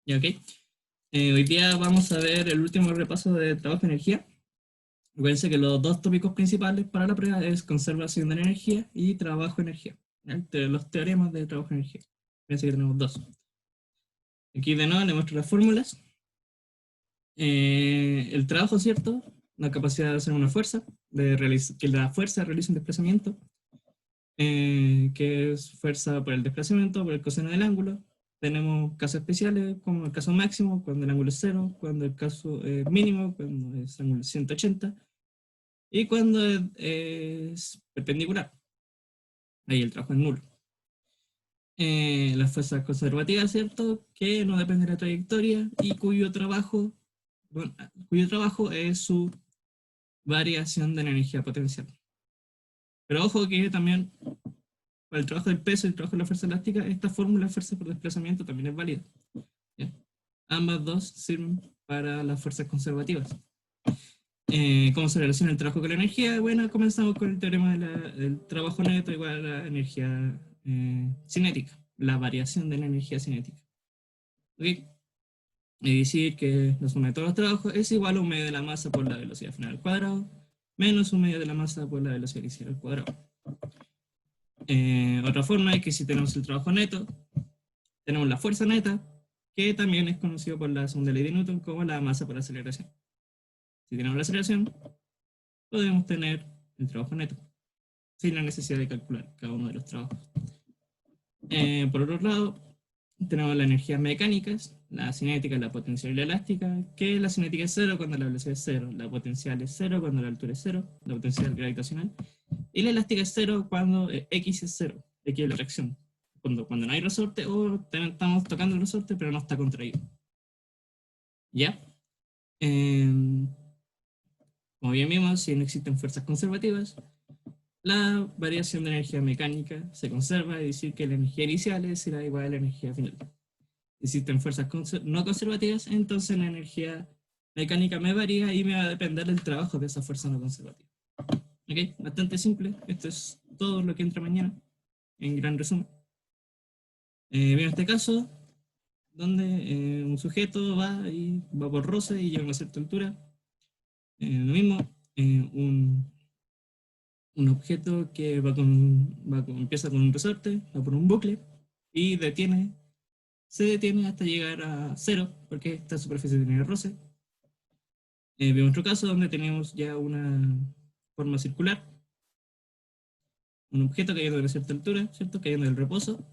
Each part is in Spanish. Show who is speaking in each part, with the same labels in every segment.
Speaker 1: Ya, ok. Hoy día vamos a ver el último repaso de trabajo de energía. Recuerden que los dos tópicos principales para la prueba es conservación de la energía y trabajo de energía. ¿Ya? Los teoremas de trabajo de energía. Fíjense que tenemos dos. Aquí de nuevo le muestro las fórmulas. El trabajo, ¿cierto? La capacidad de hacer una fuerza, que la fuerza realice un desplazamiento, que es fuerza por el desplazamiento, por el coseno del ángulo. Tenemos casos especiales, como el caso máximo, cuando el ángulo es cero, cuando el caso mínimo, cuando es ángulo 180, y cuando es perpendicular. Ahí el trabajo es nulo. Las fuerzas conservativas, ¿cierto? Que no depende de la trayectoria y bueno, cuyo trabajo es su variación de la energía potencial. Pero ojo que también para el trabajo del peso y el trabajo de la fuerza elástica, esta fórmula de fuerza por desplazamiento también es válida. ¿Ya? Ambas dos sirven para las fuerzas conservativas. ¿Cómo se relaciona el trabajo con la energía? Bueno, comenzamos con el teorema del trabajo neto igual a la energía cinética, la variación de la energía cinética. ¿Okay? Es decir, que la suma de todos los trabajos es igual a un medio de la masa por la velocidad final al cuadrado, menos un medio de la masa por la velocidad inicial al cuadrado. Otra forma es que si tenemos el trabajo neto, tenemos la fuerza neta, que también es conocido por la segunda ley de Newton como la masa por aceleración. Si tenemos la aceleración, podemos tener el trabajo neto, sin la necesidad de calcular cada uno de los trabajos. Por otro lado, tenemos las energías mecánicas, la cinética, la potencial y la elástica, que la cinética es cero cuando la velocidad es cero, la potencial es cero cuando la altura es cero, la potencial gravitacional, y la elástica es cero cuando X es cero, X es la reacción, cuando no hay resorte o estamos tocando el resorte pero no está contraído. ¿Ya? Como bien vimos, si no existen fuerzas conservativas, la variación de energía mecánica se conserva, es decir, que la energía inicial será igual a la energía final. Existen fuerzas no conservativas, entonces la energía mecánica me varía y me va a depender del trabajo de esa fuerza no conservativa. ¿Ok? Bastante simple. Esto es todo lo que entra mañana, en gran resumen. Bien, en este caso, donde un sujeto va por roce y llega a una cierta altura. Lo mismo, un objeto que empieza con un resorte, va por un bucle y se detiene hasta llegar a cero, porque esta superficie tiene roce. Vemos otro caso donde tenemos ya una forma circular, un objeto cayendo de una cierta altura, ¿cierto? Cayendo del reposo,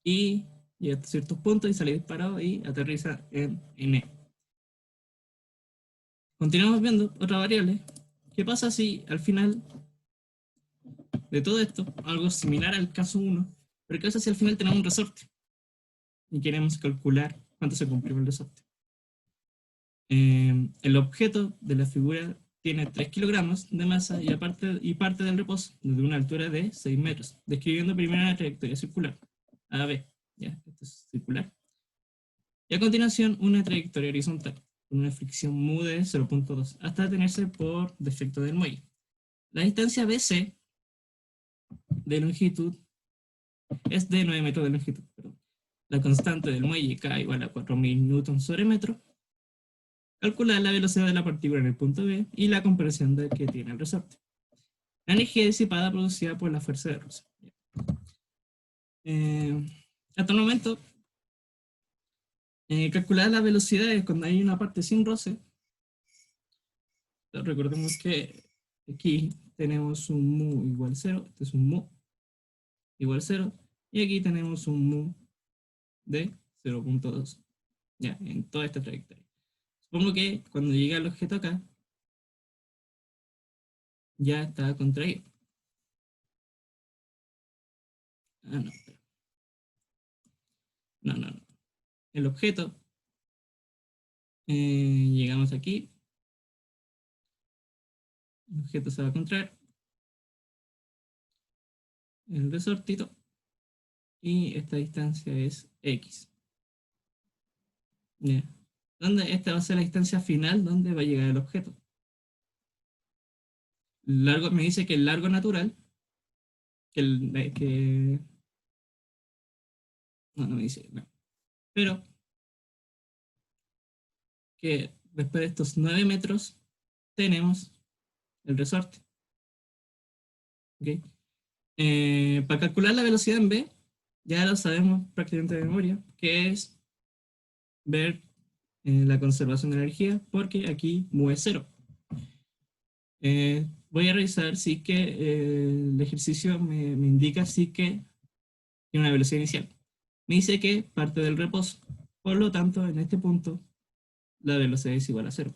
Speaker 1: y llega a ciertos puntos y sale disparado y aterriza en N. Continuamos viendo otra variable. ¿Qué pasa si al final de todo esto, algo similar al caso 1, pero qué pasa si al final tenemos un resorte y queremos calcular cuánto se cumplió el resorte? El objeto de la figura tiene 3 kilogramos de masa y parte del reposo desde una altura de 6 metros, describiendo primero una trayectoria circular, AB, ya, esto es circular, y a continuación una trayectoria horizontal, con una fricción mu de 0.2, hasta detenerse por defecto del muelle. La distancia BC de longitud es de 9 metros de longitud, perdón. La constante del muelle K igual a 4000 newtons sobre metro. Calcular la velocidad de la partícula en el punto B y la compresión que tiene el resorte. La energía disipada producida por la fuerza de roce. Hasta el momento, calcular las velocidades cuando hay una parte sin roce. Recordemos que aquí tenemos un mu igual 0, este es un mu igual 0, y aquí tenemos un mu de 0.2, ya, en toda esta trayectoria. Supongo que cuando llega el objeto acá, ya está contraído. Ah, no, no. El objeto, llegamos aquí, el objeto se va a contraer, el resortito, y esta distancia es X. ¿Ya? Donde esta va a ser la distancia final donde va a llegar el objeto. Largo, me dice que el largo natural, no me dice, no. pero que después de estos 9 metros tenemos el resorte. ¿Okay? Para calcular la velocidad en B, ya lo sabemos prácticamente de memoria, que es ver la conservación de energía, porque aquí mu es 0. Voy a revisar si que el ejercicio me indica si que tiene una velocidad inicial. Me dice que parte del reposo. Por lo tanto, en este punto, la velocidad es igual a 0.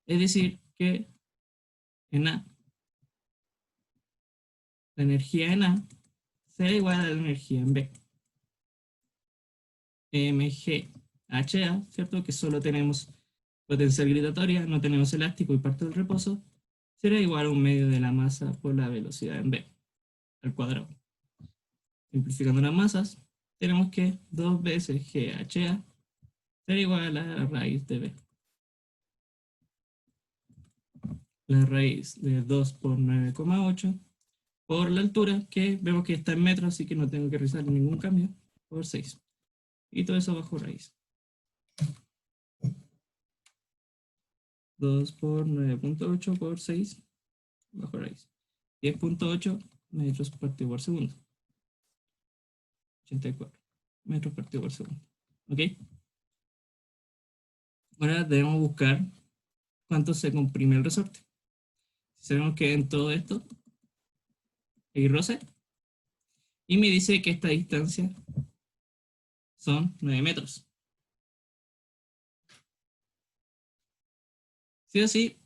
Speaker 1: Es decir, que en A, la energía en A será igual a la energía en B. MGHA, ¿cierto? Que solo tenemos potencial gravitatoria, no tenemos elástico y parte del reposo, será igual a un medio de la masa por la velocidad en B, al cuadrado. Simplificando las masas, tenemos que 2 veces GHA será igual a la raíz de B. La raíz de 2 por 9,8 por la altura, que vemos que está en metros, así que no tengo que realizar ningún cambio, por 6. Y todo eso bajo raíz. 2 por 9,8 por 6 bajo raíz. 10,8 metros partido por segundo. 84 metros partido por segundo. ¿Ok? Ahora debemos buscar cuánto se comprime el resorte. Sabemos que en todo esto hay roce. Y me dice que esta distancia son 9 metros. Sí o sí,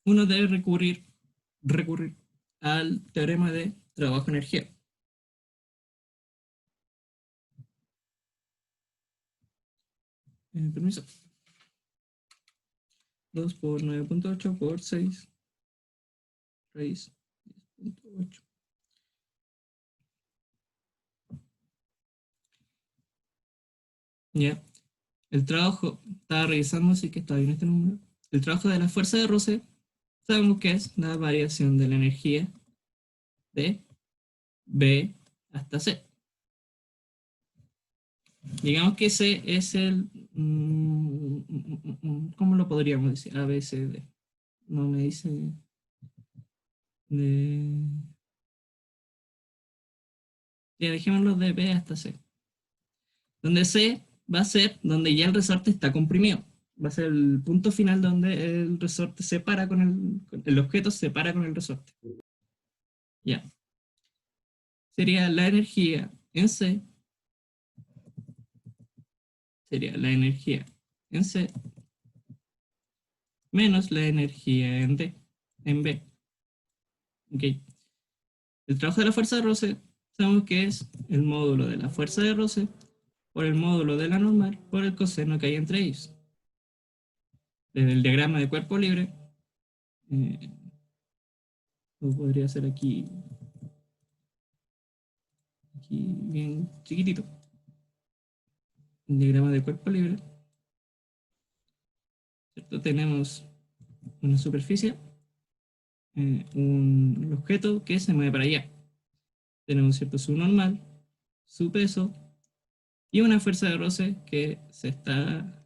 Speaker 1: uno debe recurrir al teorema de trabajo-energía. Permiso. 2 por 9,8 por 6 raíz 10,8. Ya. El trabajo, estaba revisando, así que está bien este número. El trabajo de la fuerza de roce, sabemos que es la variación de la energía de B hasta C. Digamos que C es el... ¿cómo lo podríamos decir? A, B, C, D. No me dice... Ya, dejémoslo de B hasta C. Donde C va a ser donde ya el resorte está comprimido. Va a ser el punto final donde el resorte se para con el objeto se para con el resorte. Ya. Sería la energía en C. Sería la energía en C menos la energía en D, en B. Ok. El trabajo de la fuerza de roce sabemos que es el módulo de la fuerza de roce por el módulo de la normal por el coseno que hay entre ellos. Desde el diagrama de cuerpo libre, lo podría hacer aquí bien chiquitito. El diagrama de cuerpo libre, ¿cierto? Tenemos una superficie, un objeto que se mueve para allá. Tenemos, ¿cierto?, su normal, su peso y una fuerza de roce que se está...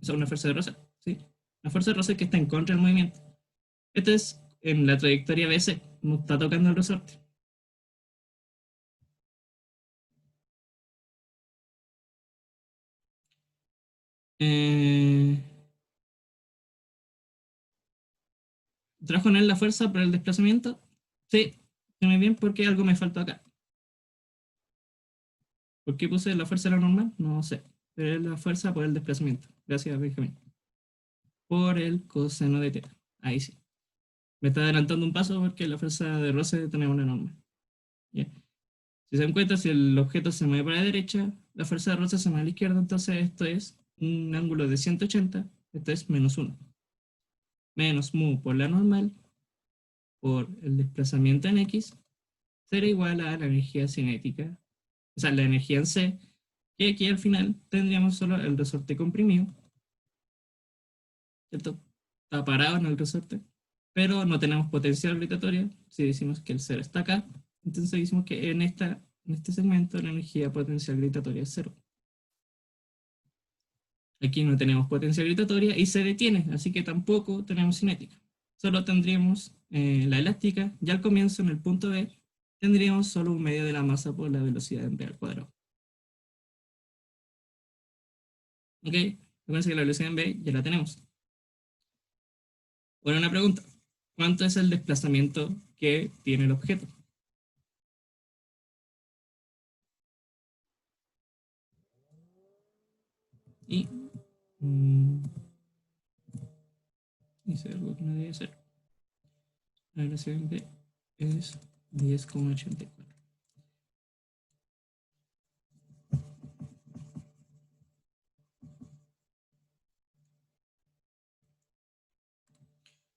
Speaker 1: O sea, una fuerza de roce, ¿sí? Una fuerza de roce que está en contra del movimiento. Esto es en la trayectoria BC, no está tocando el resorte. ¿Trabajo en él la fuerza por el desplazamiento? Sí, muy bien porque algo me faltó acá. ¿Por qué puse la fuerza de la normal? No sé. Pero es la fuerza por el desplazamiento. Gracias, Benjamín. Por el coseno de teta. Ahí sí. Me está adelantando un paso porque la fuerza de roce tiene una norma. ¿Ya? Si se dan cuenta, si el objeto se mueve para la derecha, la fuerza de roce se mueve a la izquierda, entonces esto es un ángulo de 180, esto es menos 1. Menos mu por la normal, por el desplazamiento en X, será igual a la energía cinética, o sea, la energía en C, que aquí al final tendríamos solo el resorte comprimido, ¿cierto? Está parado en el resorte, pero no tenemos potencial gravitatoria. Si decimos que el cero está acá, entonces decimos que en este segmento la energía potencial gravitatoria es cero. Aquí no tenemos potencia gravitatoria y se detiene, así que tampoco tenemos cinética. Solo tendríamos la elástica, y al comienzo, en el punto B, tendríamos solo un medio de la masa por la velocidad en v al cuadrado. ¿Ok? Recuerden que la velocidad en v ya la tenemos. Ahora una pregunta. ¿Cuánto es el desplazamiento que tiene el objeto? Y hice algo que no debía hacer. La velocidad en v es 10,84.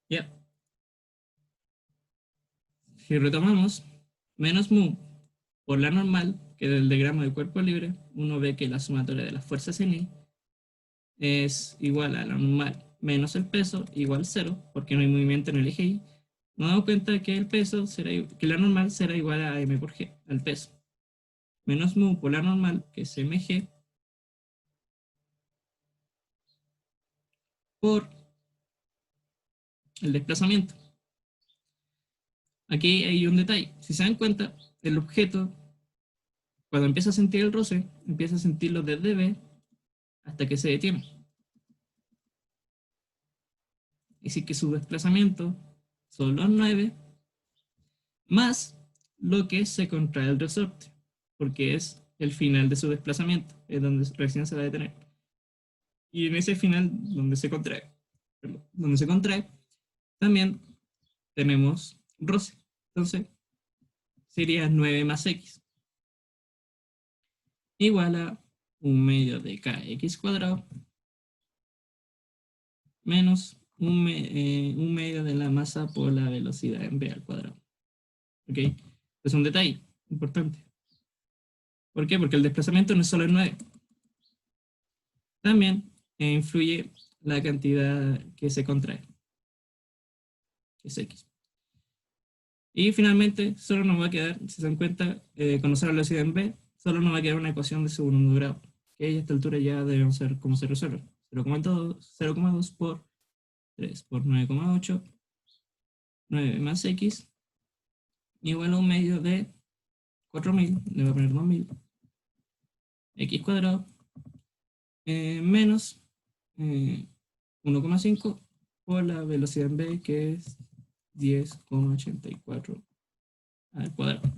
Speaker 1: Ya. Si retomamos, menos mu por la normal, que del diagrama de cuerpo libre, uno ve que la sumatoria de las fuerzas en I es igual a la normal menos el peso, igual 0, porque no hay movimiento en el eje Y. Nos damos cuenta que el peso será, que la normal será igual a m por g, al peso. Menos mu por la normal, que es mg, por el desplazamiento. Aquí hay un detalle. Si se dan cuenta, el objeto, cuando empieza a sentir el roce, empieza a sentirlo desde B hasta que se detiene. Y sí que su desplazamiento son los 9 más lo que se contrae el resorte, porque es el final de su desplazamiento, es donde recién se va a detener. Y en ese final, donde se contrae, también tenemos roce. Entonces, sería 9 más x, igual a un medio de kx cuadrado, menos un medio de la masa por la velocidad en v al cuadrado. ¿Ok? Es un detalle importante. ¿Por qué? Porque el desplazamiento no es solo el 9. También influye la cantidad que se contrae, que es x. Y finalmente, solo nos va a quedar, si se dan cuenta, conocer la velocidad en v, solo nos va a quedar una ecuación de segundo grado, que a esta altura ya debemos saber cómo se resuelve. 0,2 por 3 por 9,8, 9 más x, igual a un medio de 4000, le voy a poner 2000, x cuadrado, menos 1,5 por la velocidad en v, que es 10,84 al cuadrado.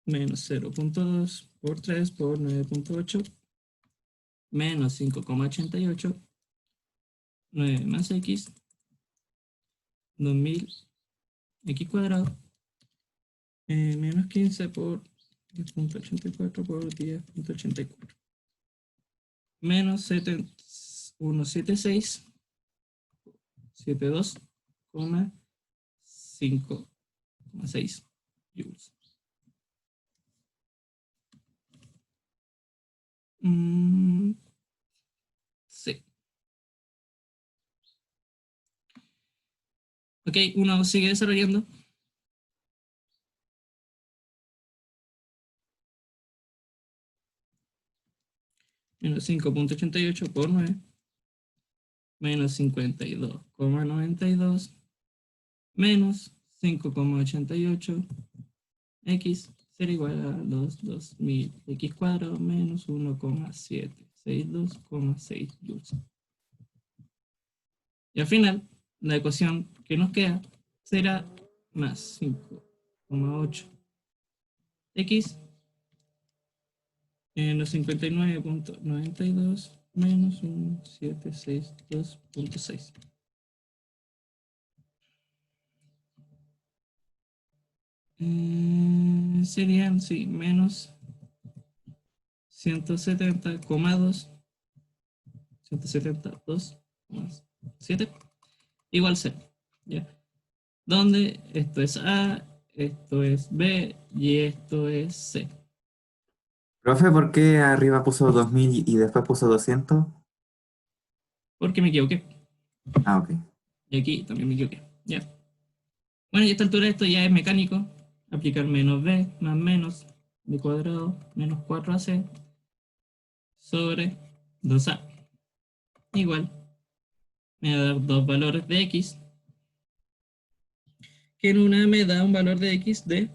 Speaker 1: Menos 0,2 por 3 por 9,8, menos 5,88, 9 más x, 2000 x cuadrado, menos 15 por 10,84 por 10,84, menos 176, 72,5,6 joules. Sí. Ok, uno sigue desarrollando. Menos 5,88 por 9, menos 52,92, menos 5,88, x será igual a los 2000 x cuadrado menos 1,762,6 joules. Y al final, la ecuación que nos queda será más 5,8 x en los 59,92 menos 1762,6. Serían, sí, menos 170,2, 172,7 igual 0. ¿Ya? Donde esto es A, esto es B y esto es C.
Speaker 2: Profe, ¿por qué arriba puso 2000 y después puso 200?
Speaker 1: Porque me equivoqué.
Speaker 2: Ah, ok.
Speaker 1: Y aquí también me equivoqué. ¿Ya? Bueno, y a esta altura esto ya es mecánico. Aplicar menos B más menos B cuadrado menos 4AC sobre 2a igual, me va a dar dos valores de x, que en una me da un valor de x de,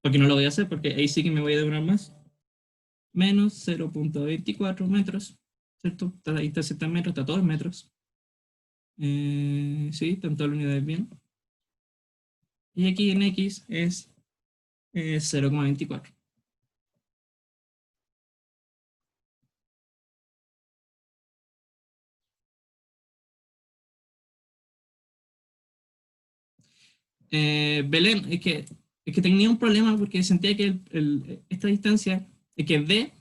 Speaker 1: porque no lo voy a hacer, porque ahí sí que me voy a demorar más, menos 0.24 metros, ¿cierto? Ahí está 7 metros, está todo en metros. Sí, tanto la unidad es bien. Y aquí en x es 0,24. Belén, es que tenía un problema porque sentía que esta distancia, es que D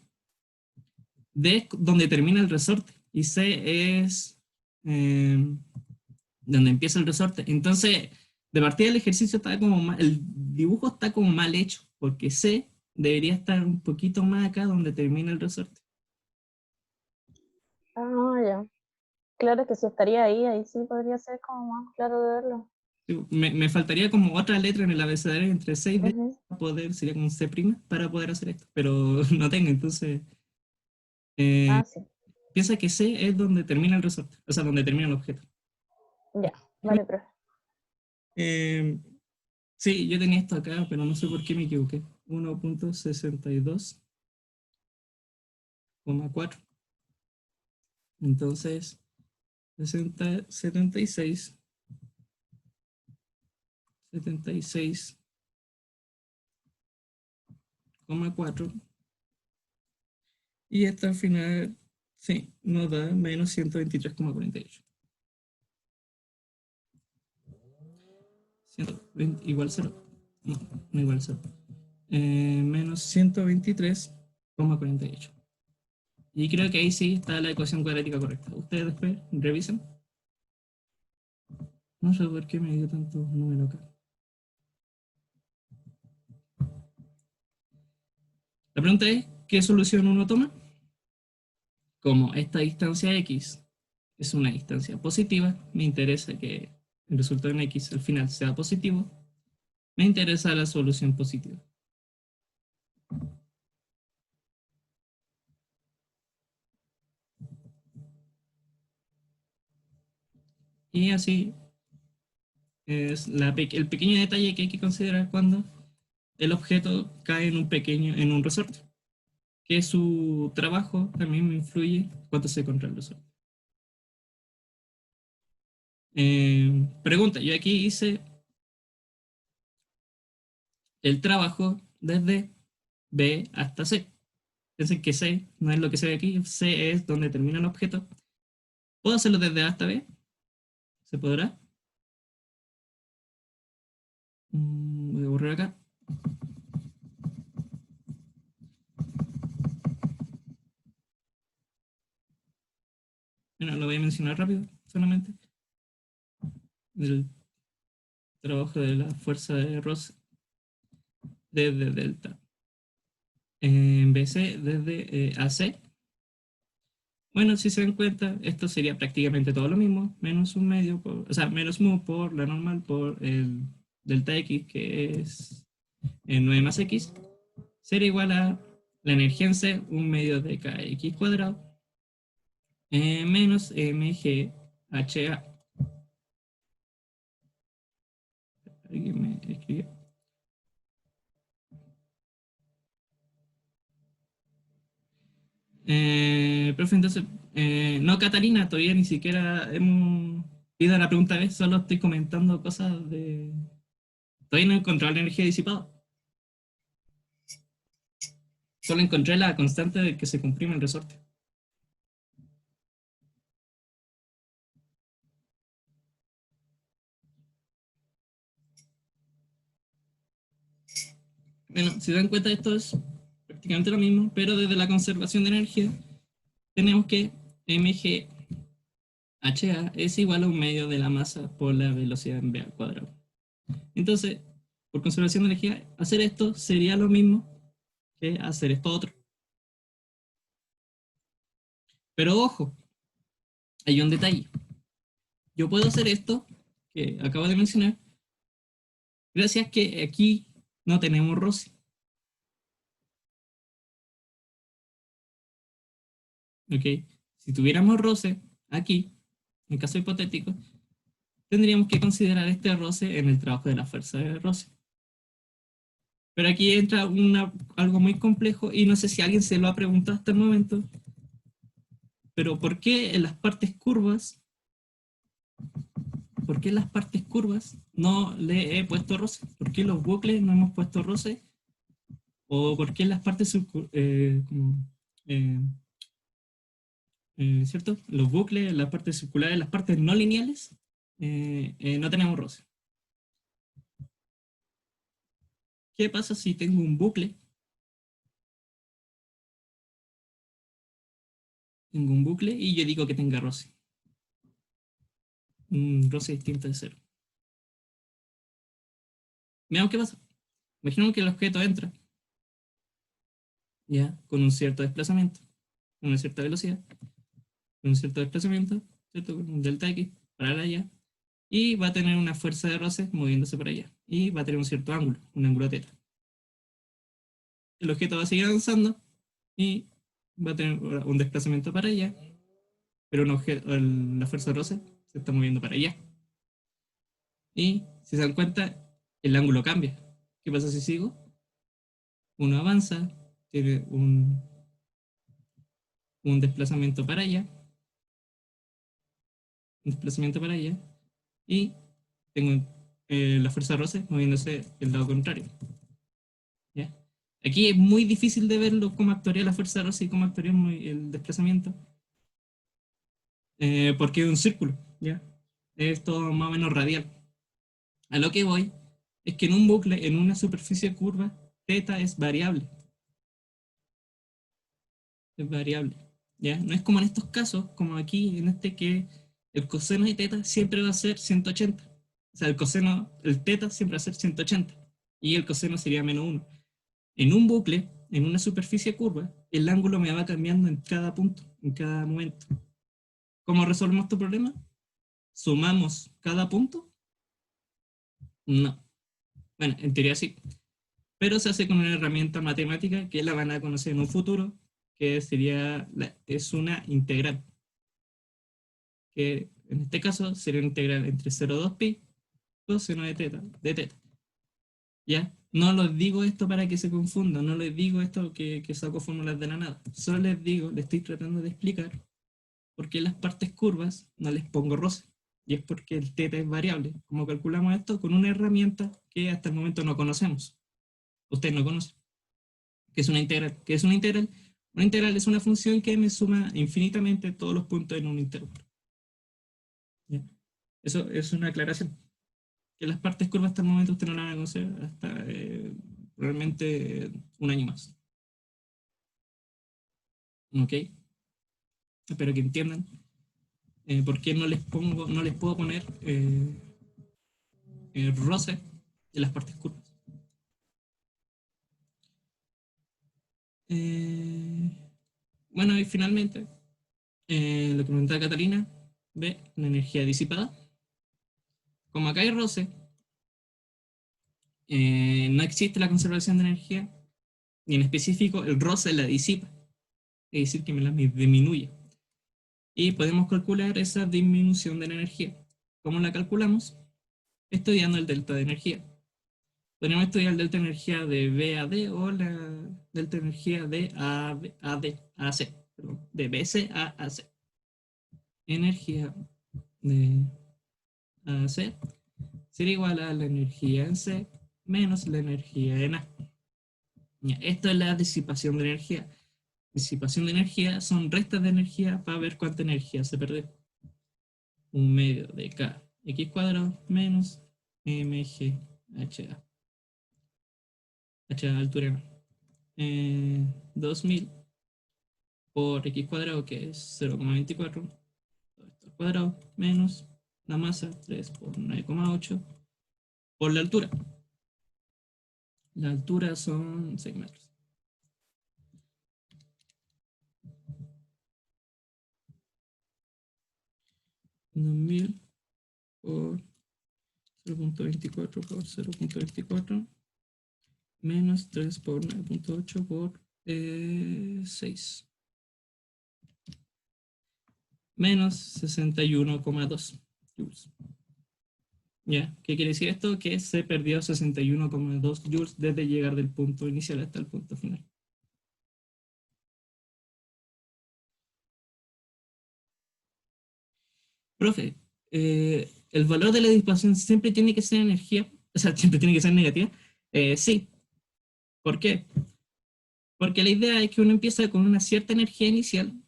Speaker 1: es donde termina el resorte y C es donde empieza el resorte. Entonces, de partida el ejercicio está como mal, el dibujo está como mal hecho, porque C debería estar un poquito más acá donde termina el resorte.
Speaker 3: Ah, ya. Claro que si estaría ahí sí podría ser como más claro de verlo.
Speaker 1: Me faltaría como otra letra en el abecedario entre C y D,
Speaker 3: Ujú.
Speaker 1: para poder, sería como C' para poder hacer esto, pero no tengo, entonces eh,
Speaker 3: Ah, sí.
Speaker 1: piensa que C es donde termina el resorte, o sea, donde termina el objeto.
Speaker 3: Ya. Vale, profe.
Speaker 1: Eh, sí, yo tenía esto acá, pero no sé por qué me equivoqué. 1.62,4. Entonces, 76,4. Y esto al final, sí, nos da menos 123,48. 120, igual 0. No, no igual 0. Menos 123,48. Y creo que ahí sí está la ecuación cuadrática correcta. Ustedes después revisen. No sé por qué me dio tanto número acá. La pregunta es, ¿qué solución uno toma? Como esta distancia x es una distancia positiva, me interesa que el resultado en x al final sea positivo, me interesa la solución positiva. Y así es el pequeño detalle que hay que considerar cuando el objeto cae en un resorte, que su trabajo también me influye cuánto se contra el resorte. Pregunta, yo aquí hice el trabajo desde B hasta C. Piensen que C no es lo que se ve aquí, C es donde termina el objeto. ¿Puedo hacerlo desde A hasta B? ¿Se podrá? Voy a borrar acá. Bueno, lo voy a mencionar rápido, solamente. El trabajo de la fuerza de Ross desde delta. En BC desde AC. Bueno, si se dan cuenta, esto sería prácticamente todo lo mismo, menos un medio, o sea, menos mu por la normal por el delta X, que es 9 más X, sería igual a la energía en C, un medio de KX cuadrado, menos MGHA. ¿Alguien me escribió? Profe, entonces, no, Catalina, todavía ni siquiera hemos ido la pregunta vez, solo estoy comentando cosas de. Todavía no he encontrado la energía disipada. Solo encontré la constante de que se comprime el resorte. Bueno, si se dan cuenta, esto es prácticamente lo mismo, pero desde la conservación de energía tenemos que mgha es igual a un medio de la masa por la velocidad en v al cuadrado. Entonces, por conservación de energía, hacer esto sería lo mismo que hacer esto otro. Pero ojo, hay un detalle. Yo puedo hacer esto que acabo de mencionar gracias que aquí no tenemos Rossi. ¿Ok? Si tuviéramos roce aquí, en caso hipotético, tendríamos que considerar este roce en el trabajo de la fuerza de roce. Pero aquí entra algo muy complejo y no sé si alguien se lo ha preguntado hasta el momento, pero ¿por qué en las partes curvas, no le he puesto roce? ¿Por qué los bucles no hemos puesto roce? ¿O por qué en las partes eh, ¿cierto? Los bucles, las partes circulares, las partes no lineales, no tenemos roce? ¿Qué pasa si tengo un bucle? Tengo un bucle y yo digo que tenga roce. Un roce distinto de cero. Veamos qué pasa. Imaginemos que el objeto entra, ya, con un cierto desplazamiento, con una cierta velocidad, con un cierto desplazamiento, ¿cierto? Con un delta X para allá, y va a tener una fuerza de roce moviéndose para allá, y va a tener un cierto ángulo, un ángulo θ. El objeto va a seguir avanzando y va a tener un desplazamiento para allá, pero la fuerza de roce se está moviendo para allá. Y si se dan cuenta, el ángulo cambia. ¿Qué pasa si sigo? Uno avanza, tiene un desplazamiento para allá, un desplazamiento para allá, y tengo la fuerza de roce moviéndose el lado contrario. ¿Ya? Aquí es muy difícil de verlo cómo actuaría la fuerza de roce y cómo actuaría el desplazamiento, porque es un círculo, ¿ya? Es todo más o menos radial. A lo que voy es que en un bucle, en una superficie curva, θ es variable. Es variable. ¿Ya? No es como en estos casos, como aquí, en este que el coseno de θ siempre va a ser 180. O sea, el θ siempre va a ser 180. Y el coseno sería -1. En un bucle, en una superficie curva, el ángulo me va cambiando en cada punto, en cada momento. ¿Cómo resolvemos este problema? ¿Sumamos cada punto? No. Bueno, en teoría sí. Pero se hace con una herramienta matemática que la van a conocer en un futuro, que es una integral. Que en este caso sería una integral entre 0,2 pi coseno de θ. ¿Ya? No les digo esto para que se confundan, no les digo esto que saco fórmulas de la nada. Solo les digo, les estoy tratando de explicar por qué en las partes curvas no les pongo roce. Y es porque el θ es variable. ¿Cómo calculamos esto? Con una herramienta que hasta el momento no conocemos. Ustedes no conocen. ¿Qué es una integral? ¿Qué es una integral? Una integral es una función que me suma infinitamente todos los puntos en un intervalo. ¿Ya? Eso es una aclaración. Que las partes curvas hasta el momento usted no la van a conocer hasta realmente un año más. ¿Ok? Espero que entiendan por qué no les puedo poner roce en las partes curvas. Bueno, y finalmente, lo que comentaba Catalina, ve la energía disipada. Como acá hay roce, no existe la conservación de energía, y en específico el roce la disipa, es decir, que me la disminuye. Y podemos calcular esa disminución de la energía. ¿Cómo la calculamos? Estudiando el delta de energía. Podríamos estudiar el delta de energía de B a D o la delta de energía de A C, perdón, de BC a AC. Energía de AC será igual a la energía en C menos la energía en A. Esto es la disipación de energía. Disipación de energía son restas de energía para ver cuánta energía se perdió. 1/2 de K X cuadrado menos MG HA. HA altura no. 2000 por X cuadrado, que es 0,24, todo esto al cuadrado, menos la masa, 3 por 9,8, por la altura. La altura son 6 metros. Por 0,24 por 0,24 menos 3 por 9,8 por 6. menos 61,2 joules. ¿Ya? ¿Qué quiere decir esto? Que se perdió 61,2 joules desde llegar del punto inicial hasta el punto final. Profe, ¿el valor de la disipación siempre tiene que ser energía? O sea, ¿siempre tiene que ser negativa? Sí. ¿Por qué? Porque la idea es que uno empieza con una cierta energía inicial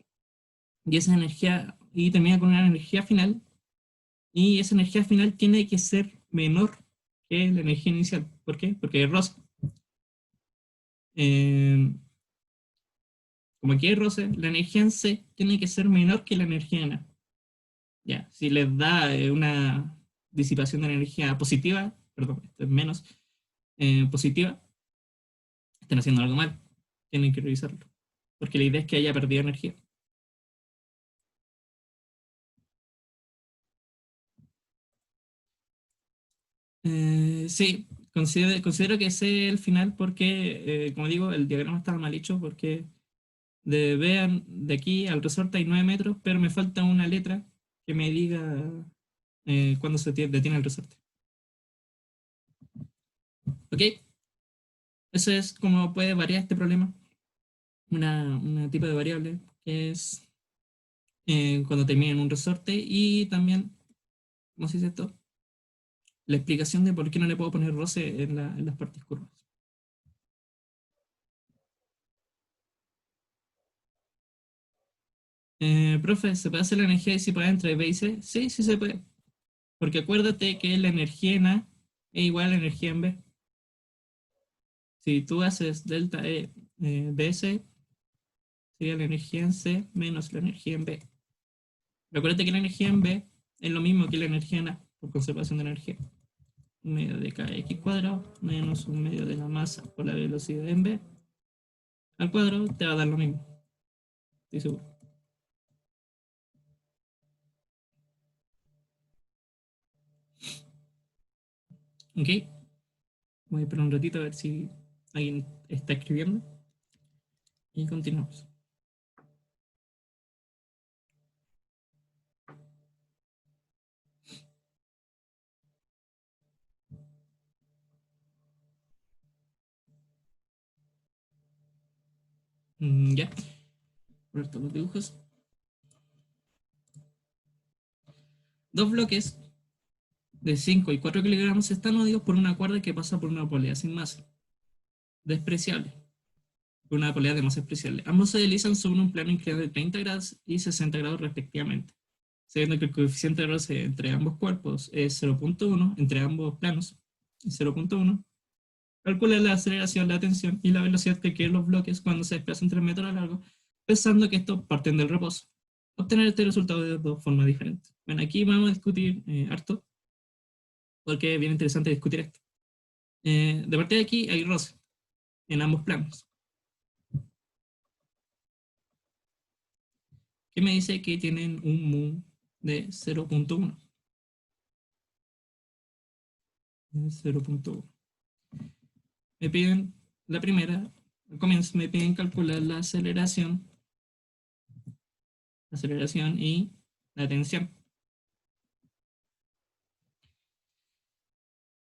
Speaker 1: y esa energía y termina con una energía final, y esa energía final tiene que ser menor que la energía inicial. ¿Por qué? Porque es rosa. Eh, Como aquí hay roce, la energía en C tiene que ser menor que la energía en A. Ya, si les da una disipación de energía positiva, perdón, esto es menos positiva, están haciendo algo mal. Tienen que revisarlo. Porque la idea es que haya perdido energía. Sí, considero que ese es el final porque, como digo, el diagrama estaba mal hecho porque vean, de aquí al resorte hay 9 metros, pero me falta una letra que me diga cuándo se detiene el resorte. ¿Ok? Eso es como puede variar este problema. Una tipo de variable que es cuando termina en un resorte y también, ¿cómo se dice esto? La explicación de por qué no le puedo poner roce en las partes curvas. Profe, ¿se puede hacer la energía disipada entre B y C? Sí, sí se puede. Porque acuérdate que la energía en A es igual a la energía en B. Si tú haces delta E BC, sería la energía en C menos la energía en B. Recuerda que la energía en B es lo mismo que la energía en A, por conservación de energía. Un medio de kx cuadrado menos un medio de la masa por la velocidad en B al cuadrado te va a dar lo mismo. Estoy seguro. ¿Ok? Voy a esperar un ratito a ver si alguien está escribiendo y continuamos. Ya, por todos los dibujos. Dos bloques de 5 y 4 kilogramos están unidos por una cuerda que pasa por una polea sin masa, despreciable, por una polea de masa despreciable. Ambos se deslizan sobre un plano inclinado de 30 grados y 60 grados respectivamente, sabiendo que el coeficiente de roce entre ambos cuerpos es 0,1, entre ambos planos es 0,1. Calcula la aceleración, la tensión y la velocidad que quieren los bloques cuando se desplazan 3 metros a lo largo, pensando que estos parten del reposo. Obtener este resultado de dos formas diferentes. Bueno, aquí vamos a discutir harto, porque es bien interesante discutir esto. De parte de aquí hay roce en ambos planos. Que me dice que tienen un mu de 0,1. 0,1. Me piden la primera, al comienzo me piden calcular la aceleración y la tensión.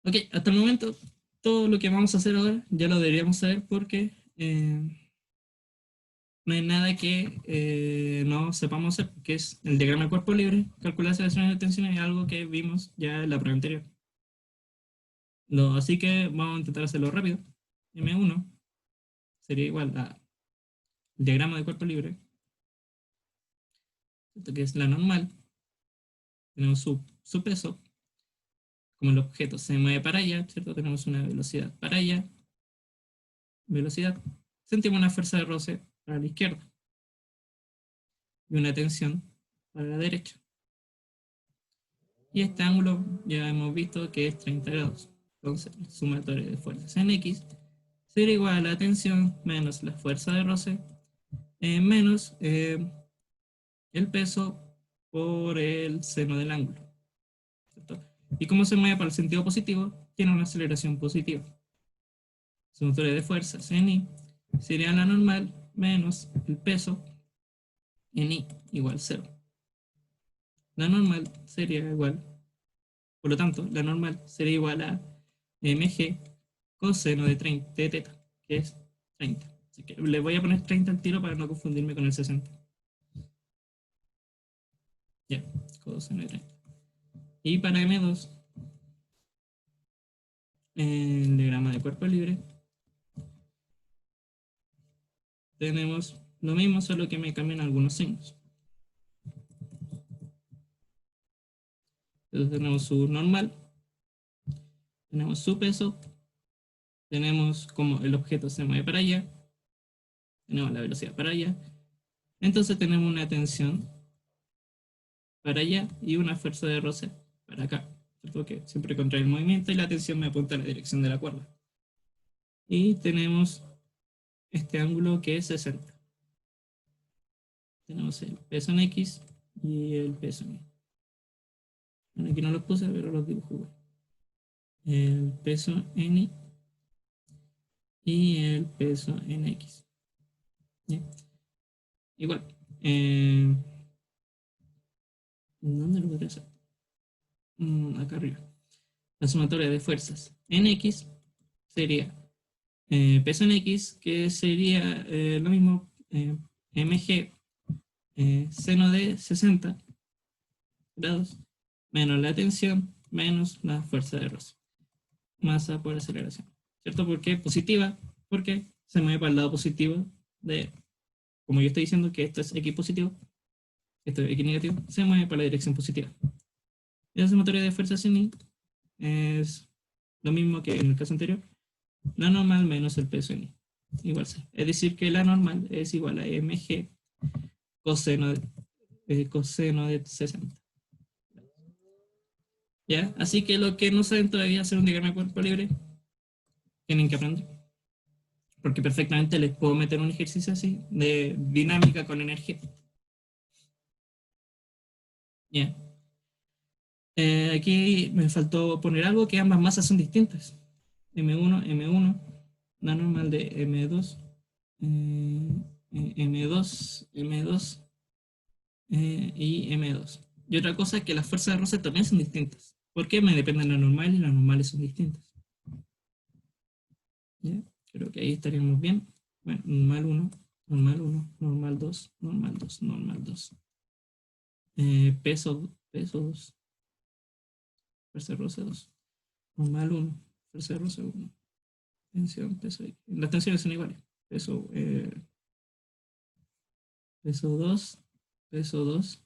Speaker 1: Ok, hasta el momento todo lo que vamos a hacer ahora ya lo deberíamos saber porque no hay nada que no sepamos hacer, que es el diagrama de cuerpo libre, calcular aceleración y tensión es algo que vimos ya en la prueba anterior. No, así que vamos a intentar hacerlo rápido. M1 sería igual al diagrama de cuerpo libre, ¿cierto? Que es la normal. Tenemos su peso, como el objeto se mueve para allá, ¿cierto? Tenemos una velocidad para allá, velocidad. Sentimos una fuerza de roce para la izquierda y una tensión para la derecha. Y este ángulo ya hemos visto que es 30 grados. Entonces, el sumatorio de fuerzas en X será igual a la tensión menos la fuerza de roce menos el peso por el seno del ángulo, ¿cierto? Y como se mueve para el sentido positivo, tiene una aceleración positiva. Sumatoria de fuerzas en I sería la normal menos el peso en I igual 0. La normal sería igual, por lo tanto, la normal sería igual a mg coseno de 30 de teta, que es 30. Así que le voy a poner 30 al tiro para no confundirme con el 60. Ya, coseno de 30. Y para M2, el diagrama de cuerpo libre, tenemos lo mismo, solo que me cambian algunos signos. Entonces tenemos su normal, tenemos su peso, tenemos como el objeto se mueve para allá, tenemos la velocidad para allá. Entonces tenemos una tensión para allá y una fuerza de roce para acá. ¿Cierto? Que siempre contrae el movimiento y la tensión me apunta a la dirección de la cuerda. Y tenemos este ángulo que es 60. Tenemos el peso en X y el peso en Y. Bueno, aquí no los puse, pero los dibujo igual. El peso en Y y el peso en X. ¿Ya? Igual. ¿Dónde lo podría hacer? Acá arriba. La sumatoria de fuerzas en X sería peso en X, que sería lo mismo mg seno de 60 grados menos la tensión menos la fuerza de roce. Masa por aceleración. ¿Cierto? ¿Por qué positiva? Porque se mueve para el lado positivo de, como yo estoy diciendo que esto es X positivo, esto es X negativo, se mueve para la dirección positiva. Y la sumatoria de fuerzas en Y es lo mismo que en el caso anterior, la normal menos el peso en Y. Igual C. Es decir, que la normal es igual a mg coseno de 60. ¿Ya? Así que lo que no saben todavía hacer un diagrama de cuerpo libre, tienen que aprender. Porque perfectamente les puedo meter un ejercicio así de dinámica con energía. ¿Ya? Aquí me faltó poner algo que ambas masas son distintas. M1, la normal de M2, M2 y M2. Y otra cosa es que las fuerzas de roce también son distintas. Porque me dependen de la normal y las normales son distintas. ¿Ya? Creo que ahí estaríamos bien. Bueno, normal 1, normal 1, normal 2, normal 2, normal 2. Peso 2, fuerza de roce 2, normal 1, fuerza de roce 1, tensión, peso. Las tensiones son iguales. Peso, peso 2, peso 2,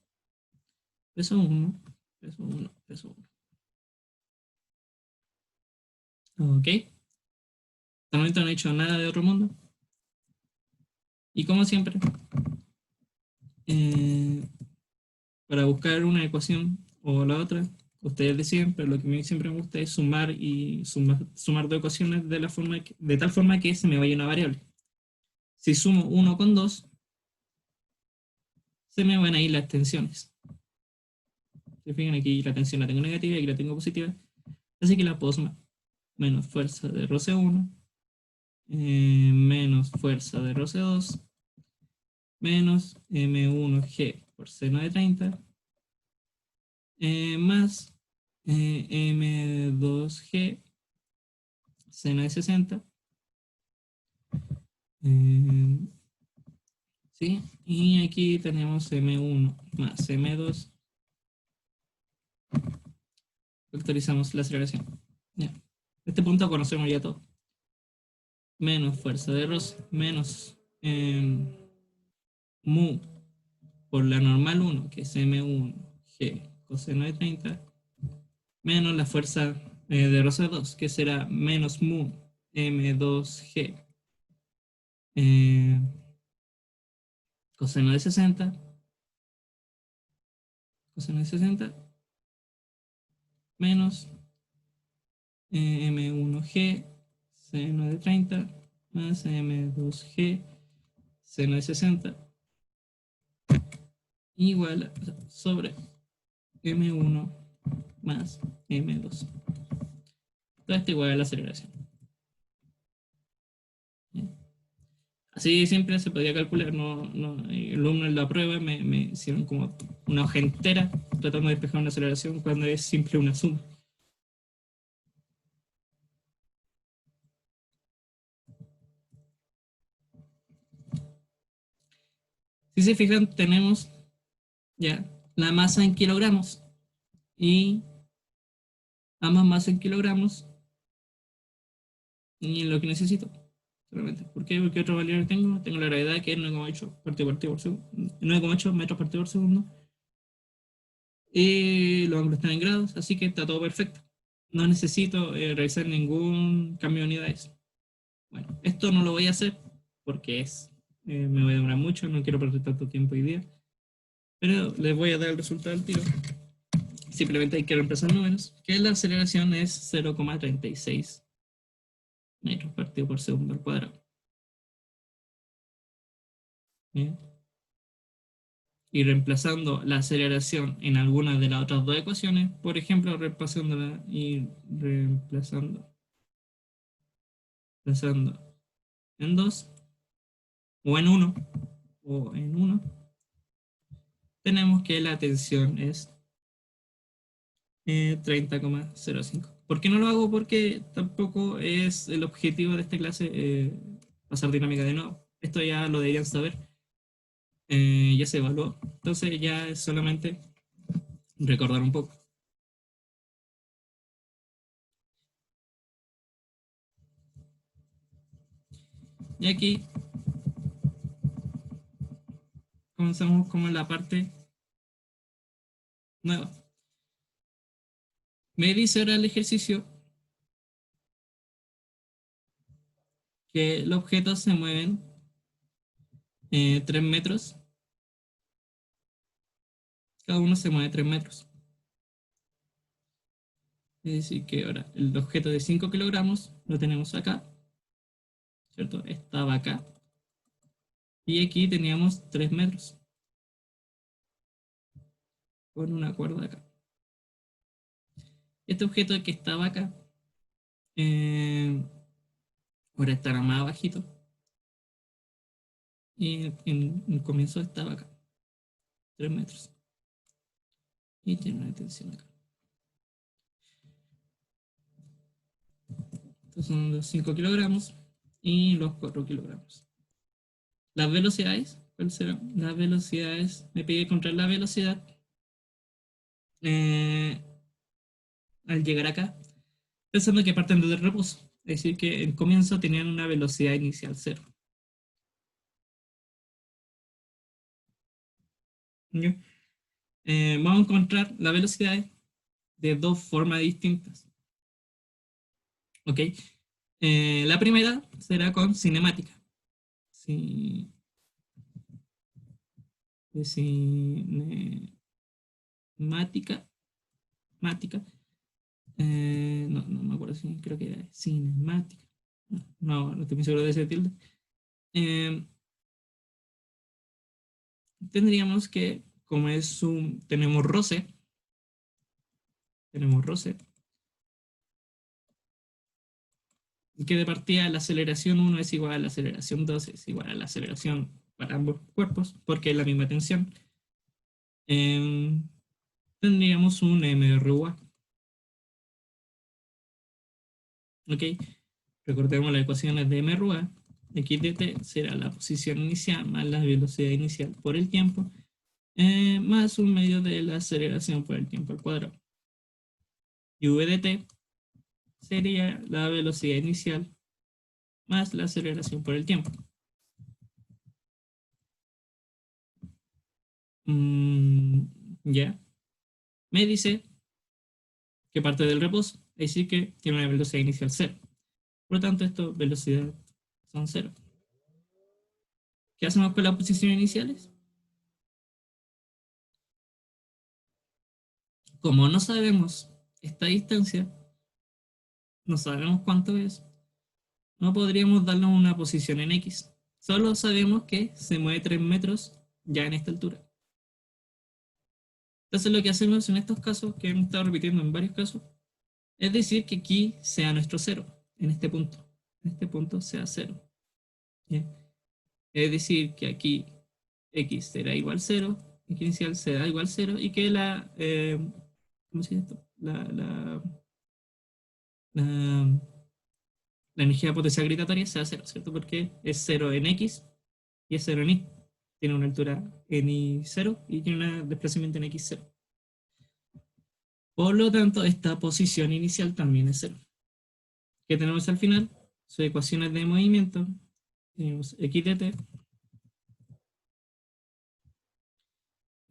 Speaker 1: peso 1, peso 1, peso 1. Ok. Hasta el momento no he hecho nada de otro mundo. Y como siempre, eh, para buscar una ecuación o la otra, ustedes deciden, pero lo que a mí siempre me gusta es sumar y sumar dos ecuaciones de tal forma que se me vaya una variable. Si sumo 1 con 2, se me van a ir las tensiones. Se fijan, aquí la tensión la tengo negativa y aquí la tengo positiva, así que la puedo sumar. Menos fuerza de roce 1, menos fuerza de roce 2, menos M1G por seno de 30, más M2G seno de 60. ¿Sí? Y aquí tenemos M1 más M2. Factorizamos la aceleración. Ya. A este punto conocemos ya todo. Menos fuerza de roce, menos mu por la normal 1, que es M1G coseno de 30, menos la fuerza de roce 2, que será menos mu M2G coseno de 60, coseno de 60, menos M1G seno de 30, más M2G seno de 60, igual sobre M1 más M2. Todo esto igual a la aceleración. ¿Bien? Así siempre se podía calcular, el alumno en la prueba me hicieron como una hoja entera tratando de despejar una aceleración cuando es simple una suma. Si se fijan, tenemos ya la masa en kilogramos y ambas masas en kilogramos y lo que necesito. Solamente. ¿Por qué? Porque otro valor tengo. Tengo la gravedad que es 9,8 partido por segundo, 9,8 metros partido por segundo. Y los ángulos están en grados, así que está todo perfecto. No necesito realizar ningún cambio de unidades. Bueno, esto no lo voy a hacer porque me voy a demorar mucho, no quiero perder tanto tiempo hoy día. Pero les voy a dar el resultado del tiro. Simplemente hay que reemplazar números, que la aceleración es 0,36 metros partido por segundo al cuadrado. Bien. Y reemplazando la aceleración en alguna de las otras dos ecuaciones, por ejemplo, reemplazándola y reemplazando en 2 o en 1, tenemos que la tensión es 30,05. ¿Por qué no lo hago? Porque tampoco es el objetivo de esta clase pasar dinámica de nuevo. Esto ya lo deberían saber. Ya se evaluó. Entonces ya es solamente recordar un poco. Y aquí comenzamos como en la parte nueva. Me dice ahora el ejercicio que los objetos se mueven 3 metros. Cada uno se mueve 3 metros. Es decir, que ahora el objeto de 5 kilogramos lo tenemos acá, ¿cierto? Estaba acá. Y aquí teníamos 3 metros. Con una cuerda acá. Este objeto que estaba acá, ahora estará más bajito. Y en el comienzo estaba acá, 3 metros. Y tiene una tensión acá. Estos son los 5 kilogramos y los 4 kilogramos. Las velocidades, ¿cuáles serán? Las velocidades, me pide encontrar la velocidad al llegar acá, pensando que parten desde el reposo. Es decir, que en comienzo tenían una velocidad inicial 0. Vamos a encontrar la velocidad de dos formas distintas. ¿Ok? La primera será con cinemática. Cinemática. No me acuerdo si creo que era cinemática. No estoy muy seguro de ese tilde. Tendríamos que, como tenemos roce, que de partida la aceleración 1 es igual a la aceleración 2 es igual a la aceleración para ambos cuerpos, porque es la misma tensión. Tendríamos un MRUA. ¿Ok? Recordemos las ecuaciones de MRUA. X de t será la posición inicial más la velocidad inicial por el tiempo, más un medio de la aceleración por el tiempo al cuadrado. Y v de t sería la velocidad inicial más la aceleración por el tiempo. Ya. Me dice que parte del reposo, es decir, que tiene una velocidad inicial 0. Por lo tanto, esto velocidad son 0. ¿Qué hacemos con las posiciones iniciales? Como no sabemos esta distancia, no sabemos cuánto es, no podríamos darle una posición en X. Solo sabemos que se mueve 3 metros ya en esta altura. Entonces lo que hacemos en estos casos, que hemos estado repitiendo en varios casos, es decir que aquí sea nuestro 0, en este punto. En este punto sea 0. ¿Bien? Es decir, que aquí x será igual a 0, x inicial será igual a 0 y que ¿cómo se llama esto? La, la energía potencial gravitatoria sea 0, ¿cierto? Porque es 0 en x y es 0 en y. Tiene una altura en y0 y tiene un desplazamiento en x0. Por lo tanto, esta posición inicial también es 0. ¿Qué tenemos al final? Sus ecuaciones de movimiento. Tenemos x de t.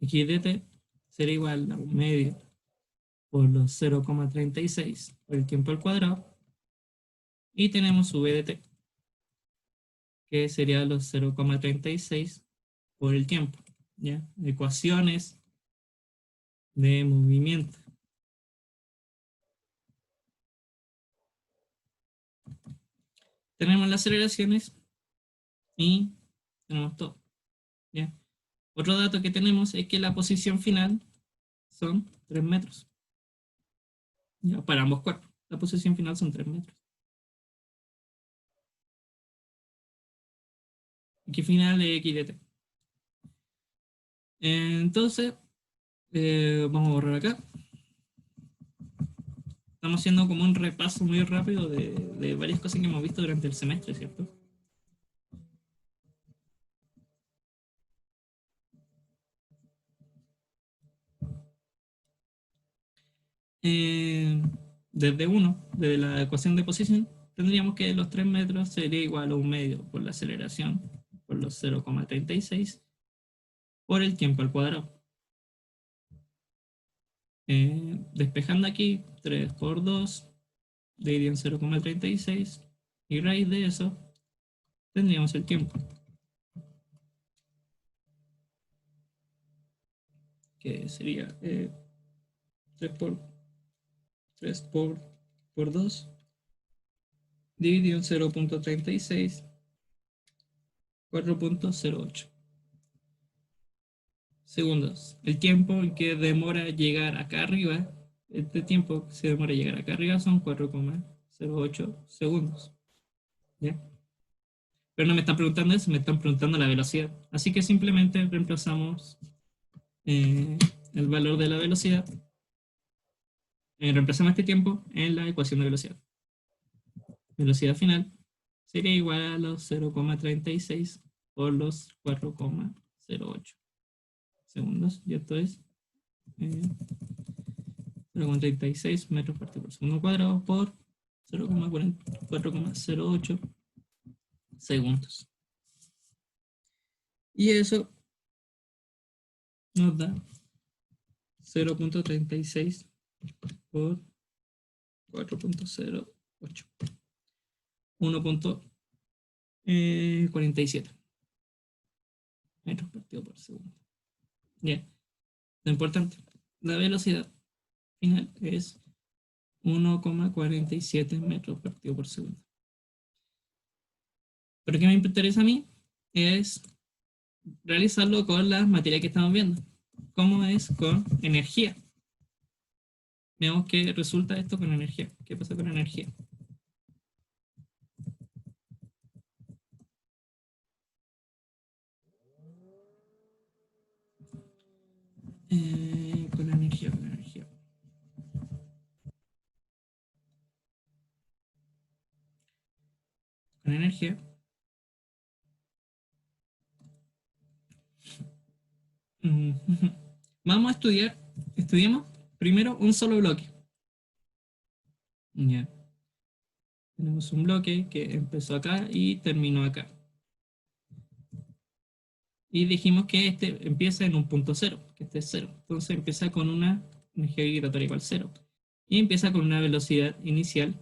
Speaker 1: X de t será igual a un medio por los 0,36 por el tiempo al cuadrado. Y tenemos v de t, que sería los 0,36 por el tiempo. ¿Ya? Ecuaciones de movimiento. Tenemos las aceleraciones y tenemos todo. ¿Ya? Otro dato que tenemos es que la posición final son 3 metros. ¿Ya? Para ambos cuerpos. La posición final son 3 metros. X final es x de t. Entonces, vamos a borrar acá. Estamos haciendo como un repaso muy rápido de varias cosas que hemos visto durante el semestre, ¿cierto? Desde la ecuación de posición, tendríamos que los 3 metros sería igual a un medio por la aceleración, por los 0,36, por el tiempo al cuadrado. Despejando aquí, 3 por 2, dividido en 0,36, y raíz de eso, tendríamos el tiempo. Que sería 3 por 2, dividido en 0,36, 4,08 segundos. El tiempo en que demora llegar acá arriba, este tiempo que se demora llegar acá arriba son 4,08 segundos. ¿Ya? Pero no me están preguntando eso, me están preguntando la velocidad. Así que simplemente reemplazamos el valor de la velocidad, reemplazamos este tiempo en la ecuación de velocidad. Velocidad final sería igual a los 0,36 por los 4,08 segundos. Y esto es 0,36 metros por segundo cuadrado por 0,408 segundos. Y eso nos da 0,36 por 4,08. 1,47 metros partido por segundo. Ya. Lo importante, la velocidad final es 1,47 metros partido por segundo. Pero ¿qué me interesa a mí? Es realizarlo con las materias que estamos viendo. ¿Cómo es con energía? Veamos qué resulta esto con energía. ¿Qué pasa con energía? Con energía. Con energía. Vamos a estudiemos primero un solo bloque. Ya. Tenemos un bloque que empezó acá y terminó acá. Y dijimos que este empieza en un punto cero, que este es cero. Entonces empieza con una energía gravitatoria igual a cero. Y empieza con una velocidad inicial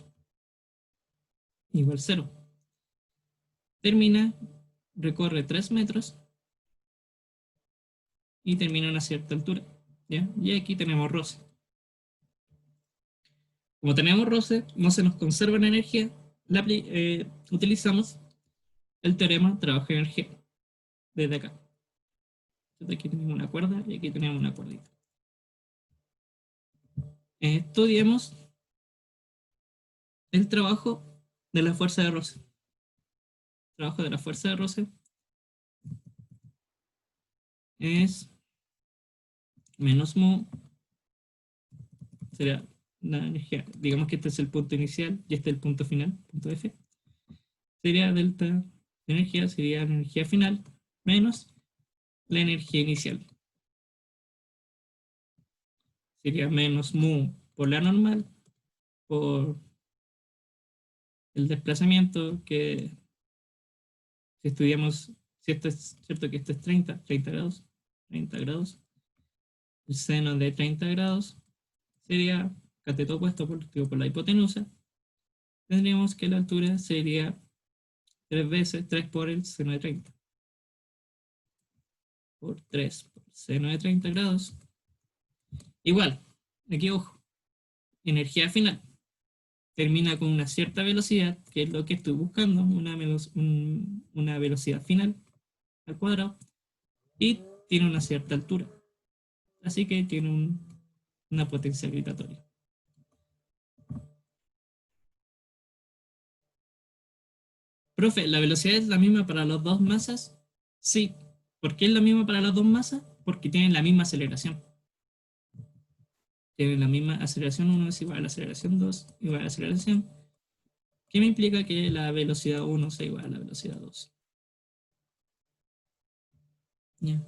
Speaker 1: igual a cero. Termina, recorre 3 metros y termina a una cierta altura. ¿Ya? Y aquí tenemos roce. Como tenemos roce, no se nos conserva la energía, utilizamos el teorema trabajo-energía desde acá. Entonces aquí tenemos una cuerda y aquí tenemos una cuerdita. Estudiemos el trabajo de la fuerza de roce. El trabajo de la fuerza de roce es menos mu, será la energía. Digamos que este es el punto inicial y este es el punto final, punto F. Sería delta de energía, sería la energía final menos la energía inicial. Sería menos mu por la normal, por el desplazamiento, que si estudiamos, si esto es cierto que esto es 30 grados, 30 grados, el seno de 30 grados sería cateto opuesto por la hipotenusa, tendríamos que la altura sería 3 veces 3 por el seno de 30. Por 3 por seno de 30 grados. Igual, aquí ojo, energía final termina con una cierta velocidad, que es lo que estoy buscando, una velocidad final al cuadrado, y tiene una cierta altura. Así que tiene una potencia gravitatoria. Profe, ¿la velocidad es la misma para las dos masas? Sí. ¿Por qué es la misma para las dos masas? Porque tienen la misma aceleración. Tienen la misma aceleración 1 es igual a la aceleración 2 igual a la aceleración. ¿Qué me implica que la velocidad 1 sea igual a la velocidad 2? Yeah.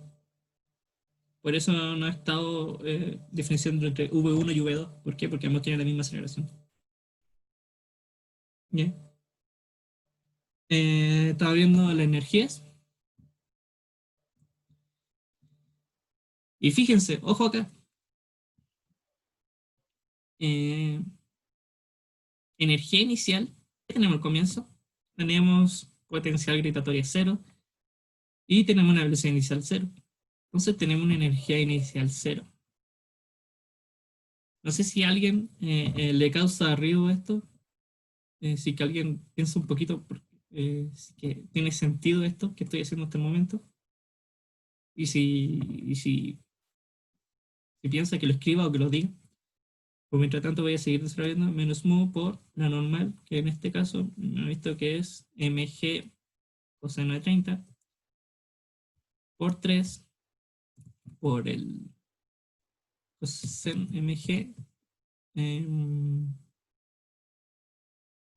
Speaker 1: Por eso no he estado diferenciando entre V1 y V2. ¿Por qué? Porque ambos tienen la misma aceleración. Yeah. Estaba viendo las energías. Y fíjense, ojo acá. Energía inicial, ¿qué tenemos al comienzo? Tenemos potencial gravitatoria 0 y tenemos una velocidad inicial 0. Entonces tenemos una energía inicial 0. No sé si a alguien le causa ruido esto, si que alguien piensa un poquito si que tiene sentido esto que estoy haciendo hasta el momento. Y si piensa que lo escriba o que lo diga. Pues mientras tanto voy a seguir desarrollando menos mu por la normal, que en este caso me he visto que es mg coseno de 30 por 3 por el coseno mg,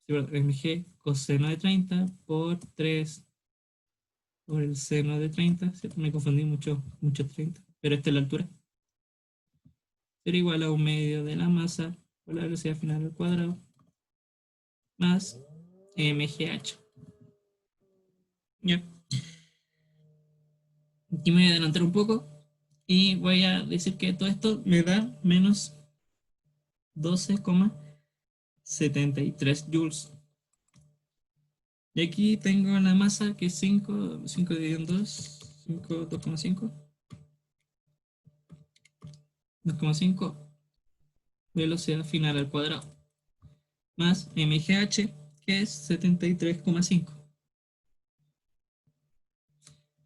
Speaker 1: mg coseno de 30 por 3 por el seno de 30. Me confundí mucho 30, pero esta es la altura. Será igual a un medio de la masa por la velocidad final al cuadrado más mgh. Ya. Aquí me voy a adelantar un poco y voy a decir que todo esto me da menos 12,73 joules. Y aquí tengo la masa que es 5 dividido en 2, 5, 2,5. 2,5 velocidad final al cuadrado más mgh, que es 73,5.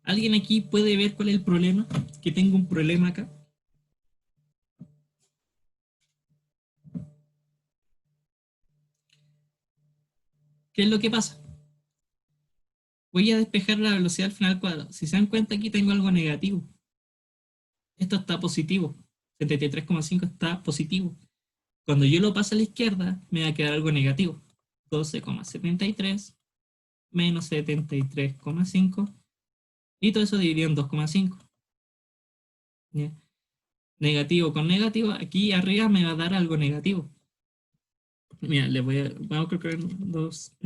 Speaker 1: ¿Alguien aquí puede ver cuál es el problema? Que tengo un problema acá. ¿Qué es lo que pasa? Voy a despejar la velocidad al final al cuadrado. Si se dan cuenta, aquí tengo algo negativo. Esto está positivo. 73,5 está positivo. Cuando yo lo paso a la izquierda, me va a quedar algo negativo. 12,73 menos 73,5. Y todo eso dividido en 2,5. Negativo con negativo, aquí arriba me va a dar algo negativo. Mira, vamos a calcular 2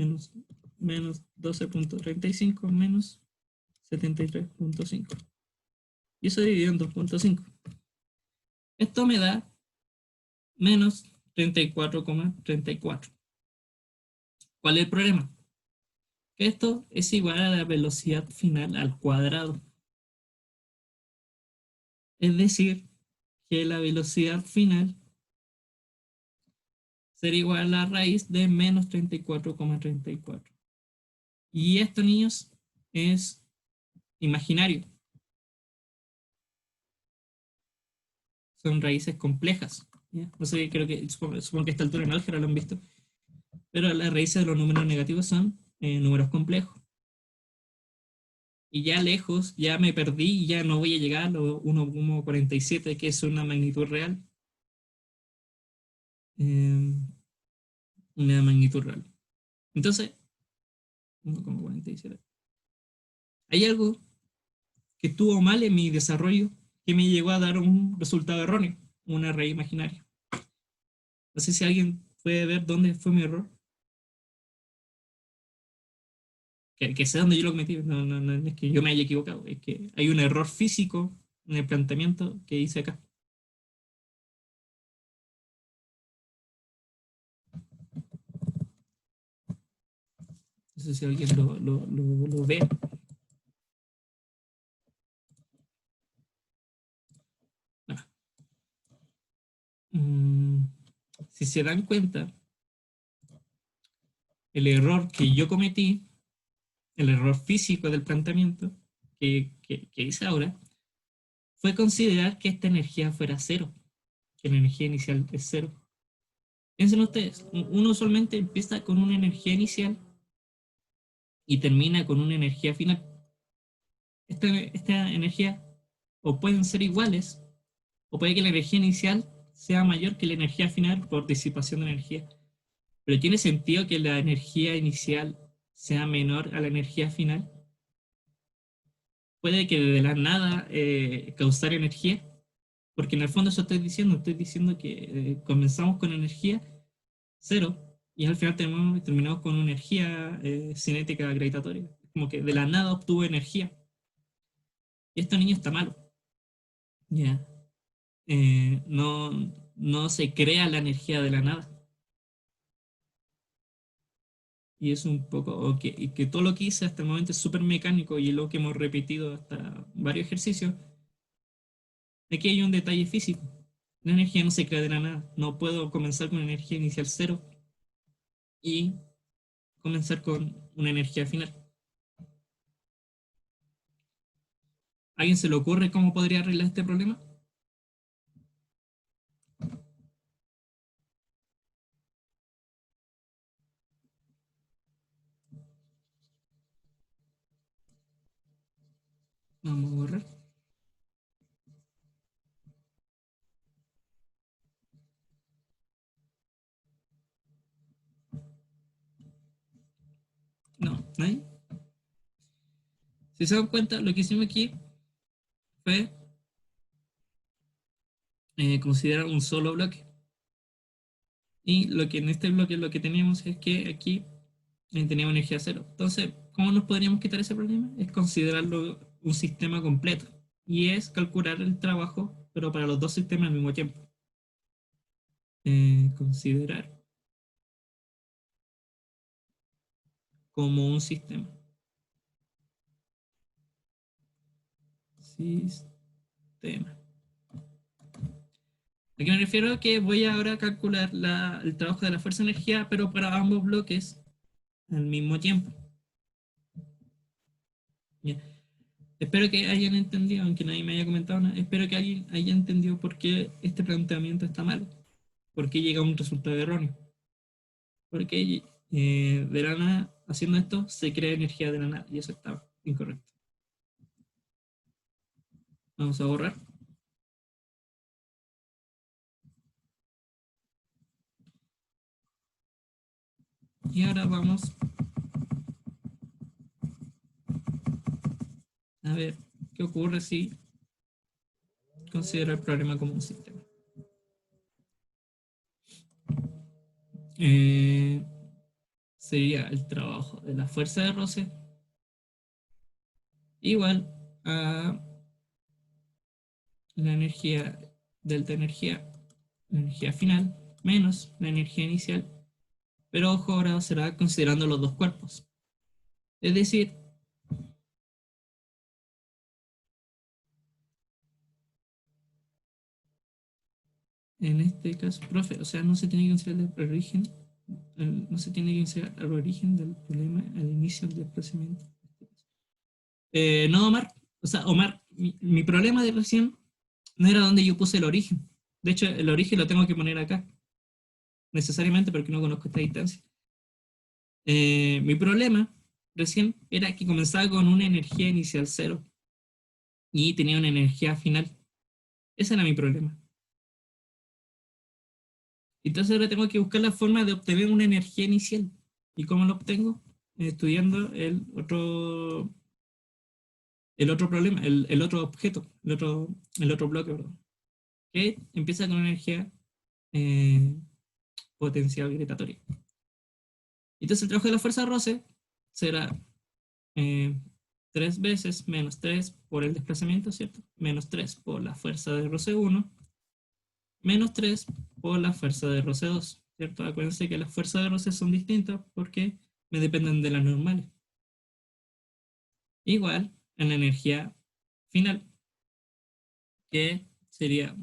Speaker 1: menos 12,35 menos 73,5. Y eso dividido en 2,5. Esto me da menos 34,34. ¿Cuál es el problema? Que esto es igual a la velocidad final al cuadrado. Es decir, que la velocidad final será igual a la raíz de menos 34,34. Y esto, niños, es imaginario. Son raíces complejas. ¿Ya? No sé, supongo que a esta altura en álgebra lo han visto. Pero las raíces de los números negativos son números complejos. y ya lejos, ya me perdí y ya no voy a llegar a los 1,47, que es una magnitud real. Eh, una magnitud real. Entonces, 1,47. Hay algo que estuvo mal en mi desarrollo que me llegó a dar un resultado erróneo, una raíz imaginaria. No sé si alguien puede ver dónde fue mi error. Que sé dónde yo lo cometí. No es que yo me haya equivocado, es que hay un error físico en el planteamiento que hice acá. No sé si alguien lo ve. Ah. Si se dan cuenta, el error que yo cometí, el error físico del planteamiento que hice ahora, fue considerar que esta energía fuera cero, que la energía inicial es cero. Piensen ustedes, uno usualmente empieza con una energía inicial y termina con una energía final. Esta energía o pueden ser iguales, o puede que la energía inicial sea mayor que la energía final por disipación de energía. Pero tiene sentido que la energía inicial sea menor a la energía final. Puede que de la nada causar energía, porque en el fondo eso estoy diciendo que comenzamos con energía cero y al final terminamos con una energía cinética gravitatoria. Como que de la nada obtuvo energía. Y este niño está malo. Ya. No, no se crea la energía de la nada. Y es un poco, y que todo lo que hice hasta el momento es súper mecánico y lo que hemos repetido hasta varios ejercicios. Aquí hay un detalle físico. La energía no se crea de la nada. No puedo comenzar con energía inicial cero y comenzar con una energía final. ¿A alguien se le ocurre cómo podría arreglar este problema? Vamos a borrar. No, ¿nadie? Si se dan cuenta, lo que hicimos aquí fue considerar un solo bloque. Y lo que en este bloque lo que teníamos es que aquí teníamos energía cero. Entonces, ¿cómo nos podríamos quitar ese problema? Es considerarlo un sistema completo. Y es calcular el trabajo, pero para los dos sistemas al mismo tiempo. Considerar como un sistema. Sistema. ¿A qué me refiero? Que voy ahora a calcular el trabajo de la fuerza de energía, pero para ambos bloques al mismo tiempo. ¿Ya? Espero que hayan entendido, aunque nadie me haya comentado nada, espero que alguien haya entendido por qué este planteamiento está mal, por qué llega a un resultado erróneo. Porque de la nada, haciendo esto, se crea energía de la nada, y eso está incorrecto. Vamos a borrar. Y ahora vamos a ver qué ocurre si considero el problema como un sistema. Sería el trabajo de la fuerza de roce igual a la energía, delta energía, la energía final, menos la energía inicial. Pero ojo, ahora será considerando los dos cuerpos. Es decir, en este caso, profe, o sea, no se tiene que considerar el origen, no se tiene que considerar el origen del problema al inicio del procedimiento. No, Omar, o sea, Omar, mi problema de recién no era donde yo puse el origen. De hecho, el origen lo tengo que poner acá, necesariamente porque no conozco esta distancia. Mi problema recién era que comenzaba con una energía inicial 0 y tenía una energía final. Ese era mi problema. Entonces ahora tengo que buscar la forma de obtener una energía inicial. ¿Y cómo lo obtengo? Estudiando el otro problema, el otro objeto, el otro bloque, perdón, que empieza con una energía eh, potencial gravitatoria. Entonces el trabajo de la fuerza roce será 3 veces menos 3 por el desplazamiento, ¿cierto? Menos 3 por la fuerza de roce 1, menos 3 por la fuerza de roce 2, ¿cierto? Acuérdense que las fuerzas de roce son distintas porque me dependen de las normales. Igual en la energía final, que sería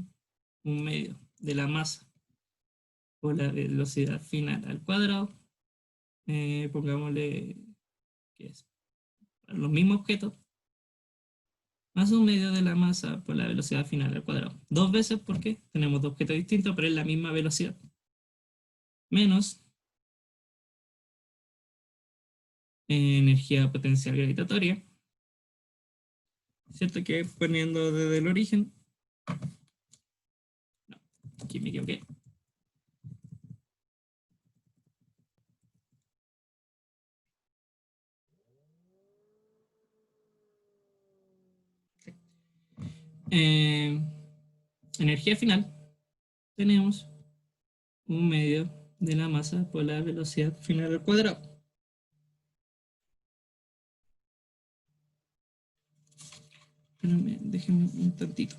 Speaker 1: un medio de la masa por la velocidad final al cuadrado. Pongámosle que es para los mismos objetos, más un medio de la masa por la velocidad final al cuadrado. 2 veces porque tenemos dos objetos distintos, pero es la misma velocidad. Menos energía potencial gravitatoria. ¿Cierto que poniendo desde el origen? No, aquí me equivoqué. Energía final. Tenemos un medio de la masa por la velocidad final al cuadrado. Espérenme, déjenme un tantito.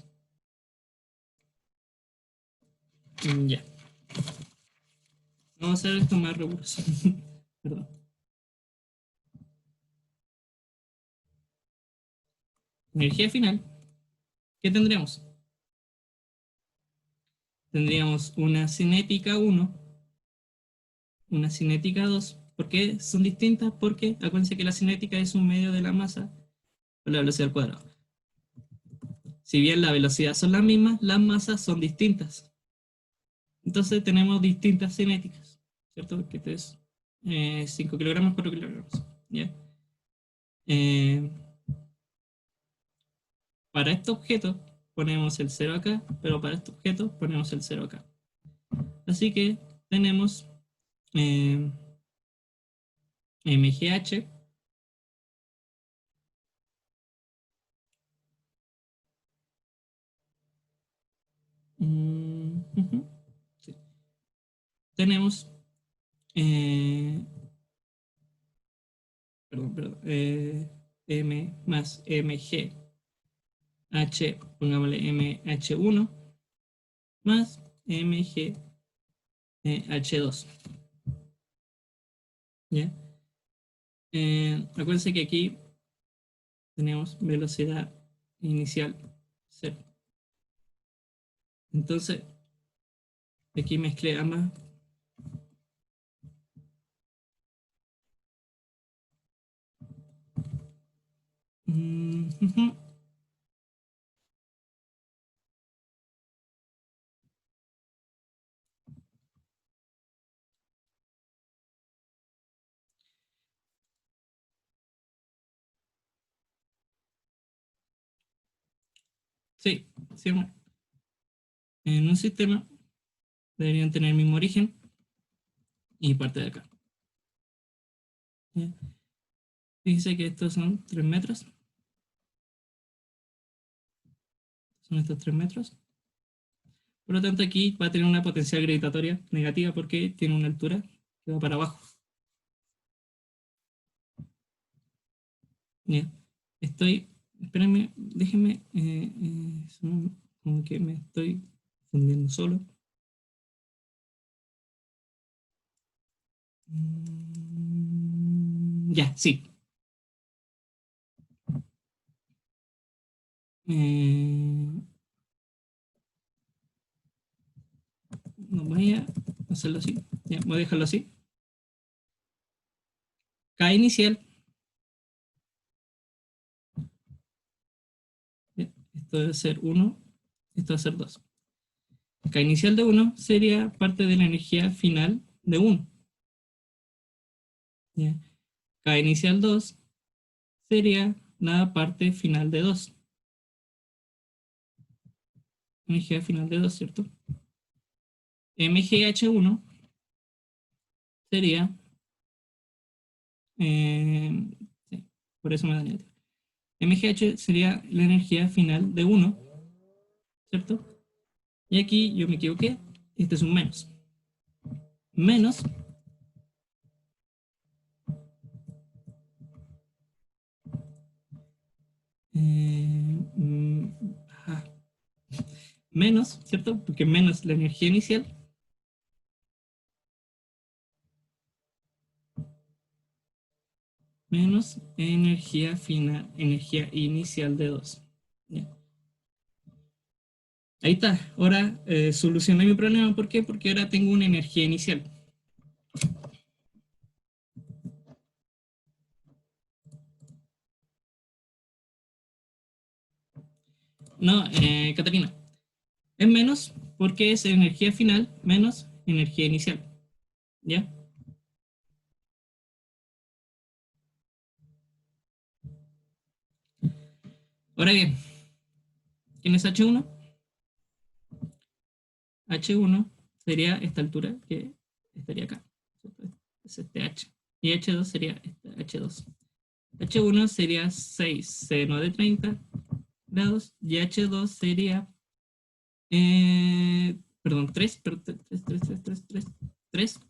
Speaker 1: Ya. Vamos a hacer esto más riguroso. Perdón. Energía final. ¿Qué tendríamos? Tendríamos una cinética 1, una cinética 2. ¿Por qué son distintas? Porque acuérdense que la cinética es un medio de la masa por la velocidad al cuadrado. Si bien la velocidad son las mismas, las masas son distintas. Entonces tenemos distintas cinéticas, ¿cierto? Que es 5 kilogramos, 4 kilogramos. ¿Ya? Eh, para este objeto ponemos el 0 acá, pero para este objeto ponemos el 0 acá. Así que tenemos MGH sí. Tenemos M más MG H, pongámosle MH1 más MG H2. ¿Ya? Acuérdense que aquí tenemos velocidad inicial 0. Entonces, aquí mezclé ambas. Sí, sí, en un sistema deberían tener el mismo origen y parte de acá. ¿Ya? Fíjense que estos son 3 metros. Son estos 3 metros. Por lo tanto, aquí va a tener una potencial gravitatoria negativa porque tiene una altura que va para abajo. ¿Ya? Espérenme, déjenme, como que me estoy fundiendo solo. Ya, sí. No voy a hacerlo así. Ya, voy a dejarlo así. K inicial. Ya, esto debe ser 1, esto debe ser 2. K inicial de 1 sería parte de la energía final de 1. ¿Ya? K inicial 2 sería la parte final de 2. Energía final de 2, ¿cierto? MgH1 sería, sí, por eso me da negativo. MGH sería la energía final de 1, ¿cierto? Y aquí yo me equivoqué, este es un menos. Menos ajá, menos, ¿cierto? Porque menos la energía inicial menos energía final, energía inicial de 2. ¿Ya? Ahí está. Ahora solucioné mi problema. ¿Por qué? Porque ahora tengo una energía inicial. No, Catarina. Es menos porque es energía final menos energía inicial. ¿Ya? Ahora bien, ¿quién es H1? H1 sería esta altura que estaría acá. Es este H. Y H2 sería este H2. H1 sería 6 seno de 30 grados y H2 sería, perdón, 3 3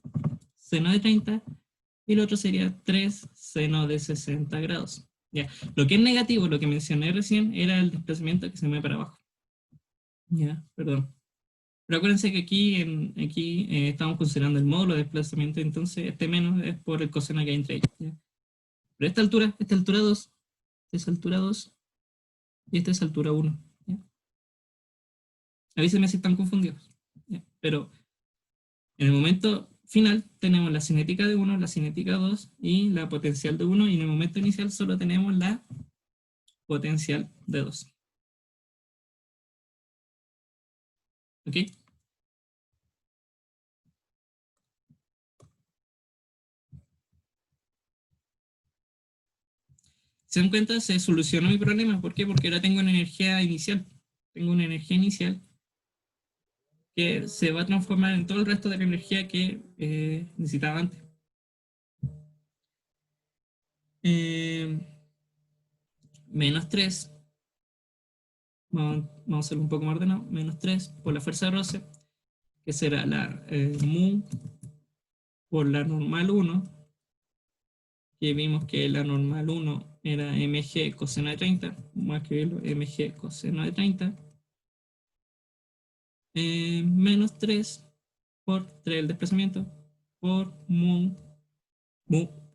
Speaker 1: seno de 30 y el otro sería 3 seno de 60 grados. Ya. Lo que es negativo, lo que mencioné recién, era el desplazamiento que se mueve para abajo. Ya, perdón. Pero acuérdense que aquí estamos considerando el módulo de desplazamiento, entonces este menos es por el coseno que hay entre ellos. ¿Ya? Pero esta altura 2, esta es altura 2 y esta es altura 1. ¿Ya? A veces me hacen tan confundidos. ¿Ya? Pero en el momento final tenemos la cinética de 1, la cinética 2 y la potencial de 1, y en el momento inicial solo tenemos la potencial de 2. ¿Ok? ¿Se dan cuenta? Se solucionó mi problema. ¿Por qué? Porque ahora tengo una energía inicial. Tengo una energía inicial que se va a transformar en todo el resto de la energía que necesitaba antes. Eh, menos 3, vamos a hacerlo un poco más ordenado, menos 3 por la fuerza de roce, que será la mu por la normal 1, que vimos que la normal 1 era mg coseno de 30, vamos a escribirlo mg coseno de 30, menos 3 por 3 el desplazamiento, por mu,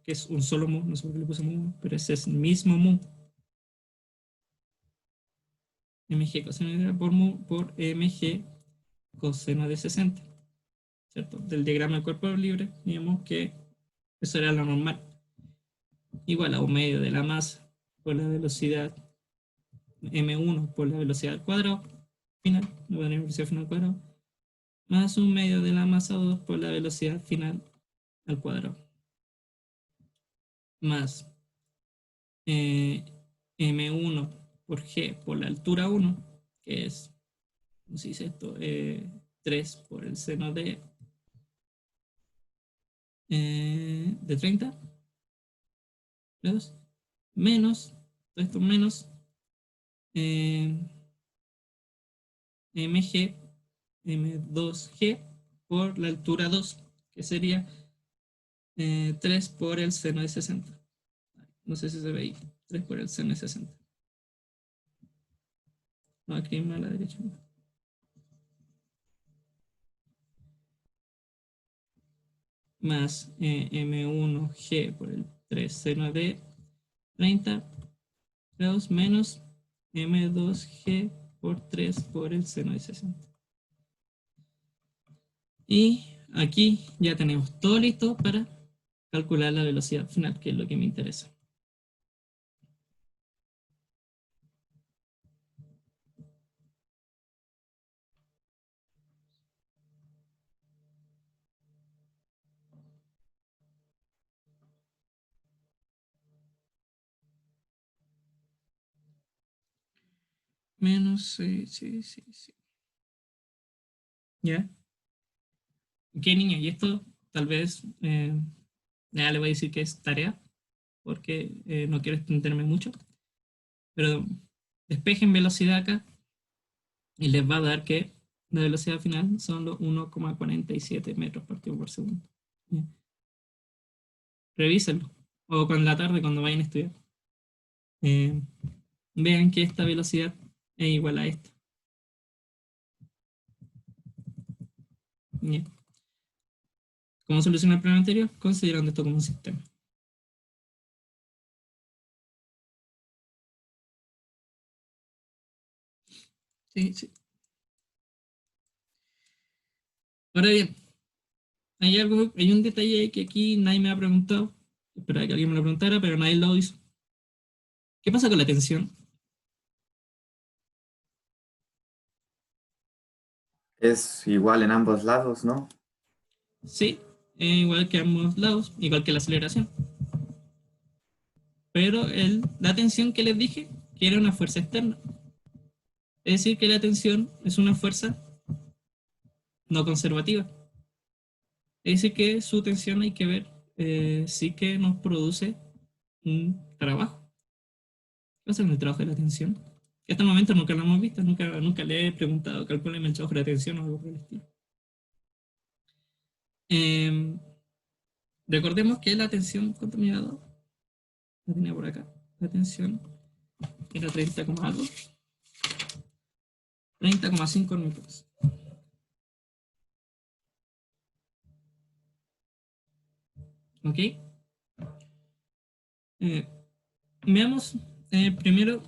Speaker 1: que es un solo mu, no sé por qué le puse mu, pero ese es el mismo mu, mg coseno de 30 por mu por mg coseno de 60, ¿cierto? Del diagrama del cuerpo libre, digamos que eso era lo normal, igual a un medio de la masa por la velocidad m1 por la velocidad al cuadrado final, la velocidad final al cuadrado, más un medio de la masa 2 por la velocidad final al cuadrado, más eh, m1 por g por la altura 1, que es, ¿cómo se dice esto? 3 por el seno de 30 grados, menos, todo esto menos eh, mg, m2g por la altura 2, que sería 3 por el seno de 60. No sé si se ve ahí. 3 por el seno de 60. No, aquí a la derecha. Más m1g por el 3 seno de 30 grados menos m2g por 3 por el seno de 60. Y aquí ya tenemos todo listo para calcular la velocidad final, que es lo que me interesa. Menos, sí, sí, sí, sí. ¿Ya? Ok, niña, y esto tal vez ya le voy a decir que es tarea, porque no quiero extenderme mucho, pero despejen velocidad acá y les va a dar que la velocidad final son los 1,47 metros por segundo. ¿Ya? Revísenlo, o con la tarde cuando vayan a estudiar. Eh, Vean que esta velocidad es igual a esta. ¿Ya? ¿Cómo solucionar el problema anterior? Considerando esto como un sistema. Sí, sí. Ahora bien, hay un detalle que aquí nadie me ha preguntado. Esperaba que alguien me lo preguntara, pero nadie lo hizo. ¿Qué pasa con la tensión?
Speaker 2: Es igual en ambos lados, ¿no?
Speaker 1: Sí, igual que ambos lados, igual que la aceleración. Pero la tensión que les dije, que era una fuerza externa. Es decir, que la tensión es una fuerza no conservativa. Es decir, que su tensión hay que ver sí que nos produce un trabajo. ¿Qué pasa con el trabajo de la tensión? Que hasta el momento nunca lo hemos visto, nunca le he preguntado, calcúleme el trabajo de la tensión o algo por el estilo. Eh, Recordemos que la tensión, ¿cuánto me ha dado? La tenía por acá. La tensión era 30, algo. 30,5 newtons. ¿Ok? Eh, Veamos primero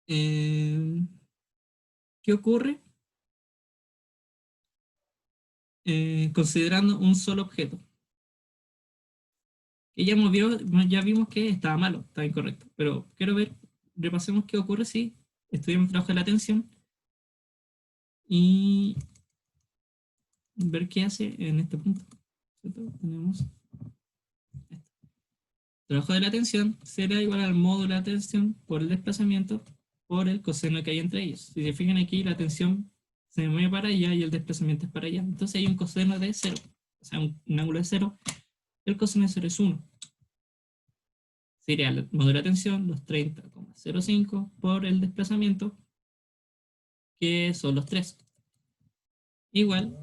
Speaker 1: eh, qué ocurre considerando un solo objeto. Que ya vimos que estaba malo, estaba incorrecto. Pero quiero ver, repasemos qué ocurre si estudiamos el trabajo de la tensión y ver qué hace en este punto. ¿Cierto? Tenemos esto. El trabajo de la tensión será igual al módulo de la tensión por el desplazamiento por el coseno que hay entre ellos. Si se fijan aquí, la tensión se mueve para allá y el desplazamiento es para allá. Entonces hay un coseno de 0, o sea, un ángulo de 0. El coseno de 0 es 1. Sería el módulo de tensión, los 30,05 por el desplazamiento, que son los 3. Igual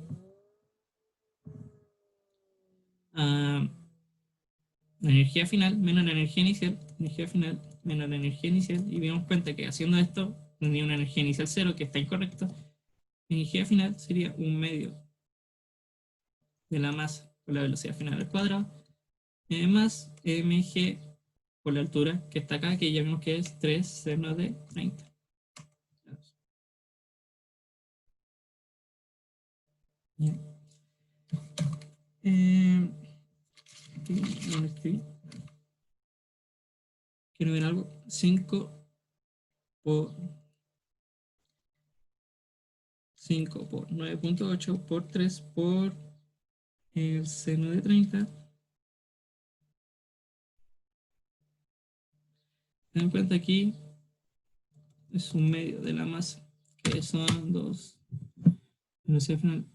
Speaker 1: a la energía final menos la energía final menos la energía inicial, y dimos cuenta que haciendo esto tenía una energía inicial 0, que está incorrecto. La energía final sería un medio de la masa por la velocidad final al cuadrado, más mg por la altura que está acá, que ya vimos que es 3 seno de 30. Bien. Eh, Quiero ver algo. 5 por 5 por 9,8 por 3 por el seno de 30. Ten en cuenta aquí es un medio de la masa, que son 2. Velocidad final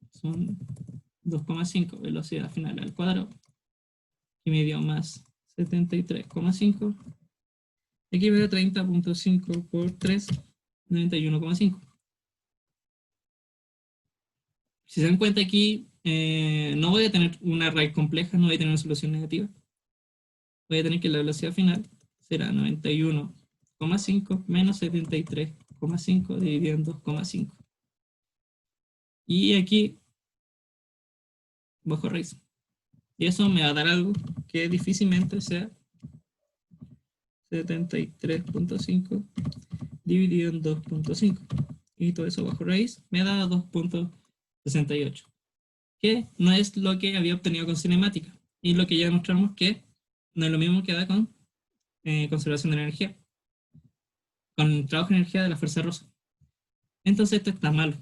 Speaker 1: son 2,5 velocidad final al cuadrado, y medio más 73,5. Aquí me da 30,5 por 3, 91,5. Si se dan cuenta aquí, no voy a tener una raíz compleja, no voy a tener una solución negativa. Voy a tener que la velocidad final será 91,5 menos 73,5 dividido en 2,5. Y aquí bajo raíz. Y eso me va a dar algo que difícilmente sea 73,5 dividido en 2,5. Y todo eso bajo raíz me da 2,68. Que no es lo que había obtenido con cinemática. Y lo que ya demostramos que no es lo mismo que da con conservación de energía. Con el trabajo de energía de la fuerza rosa. Entonces esto está malo.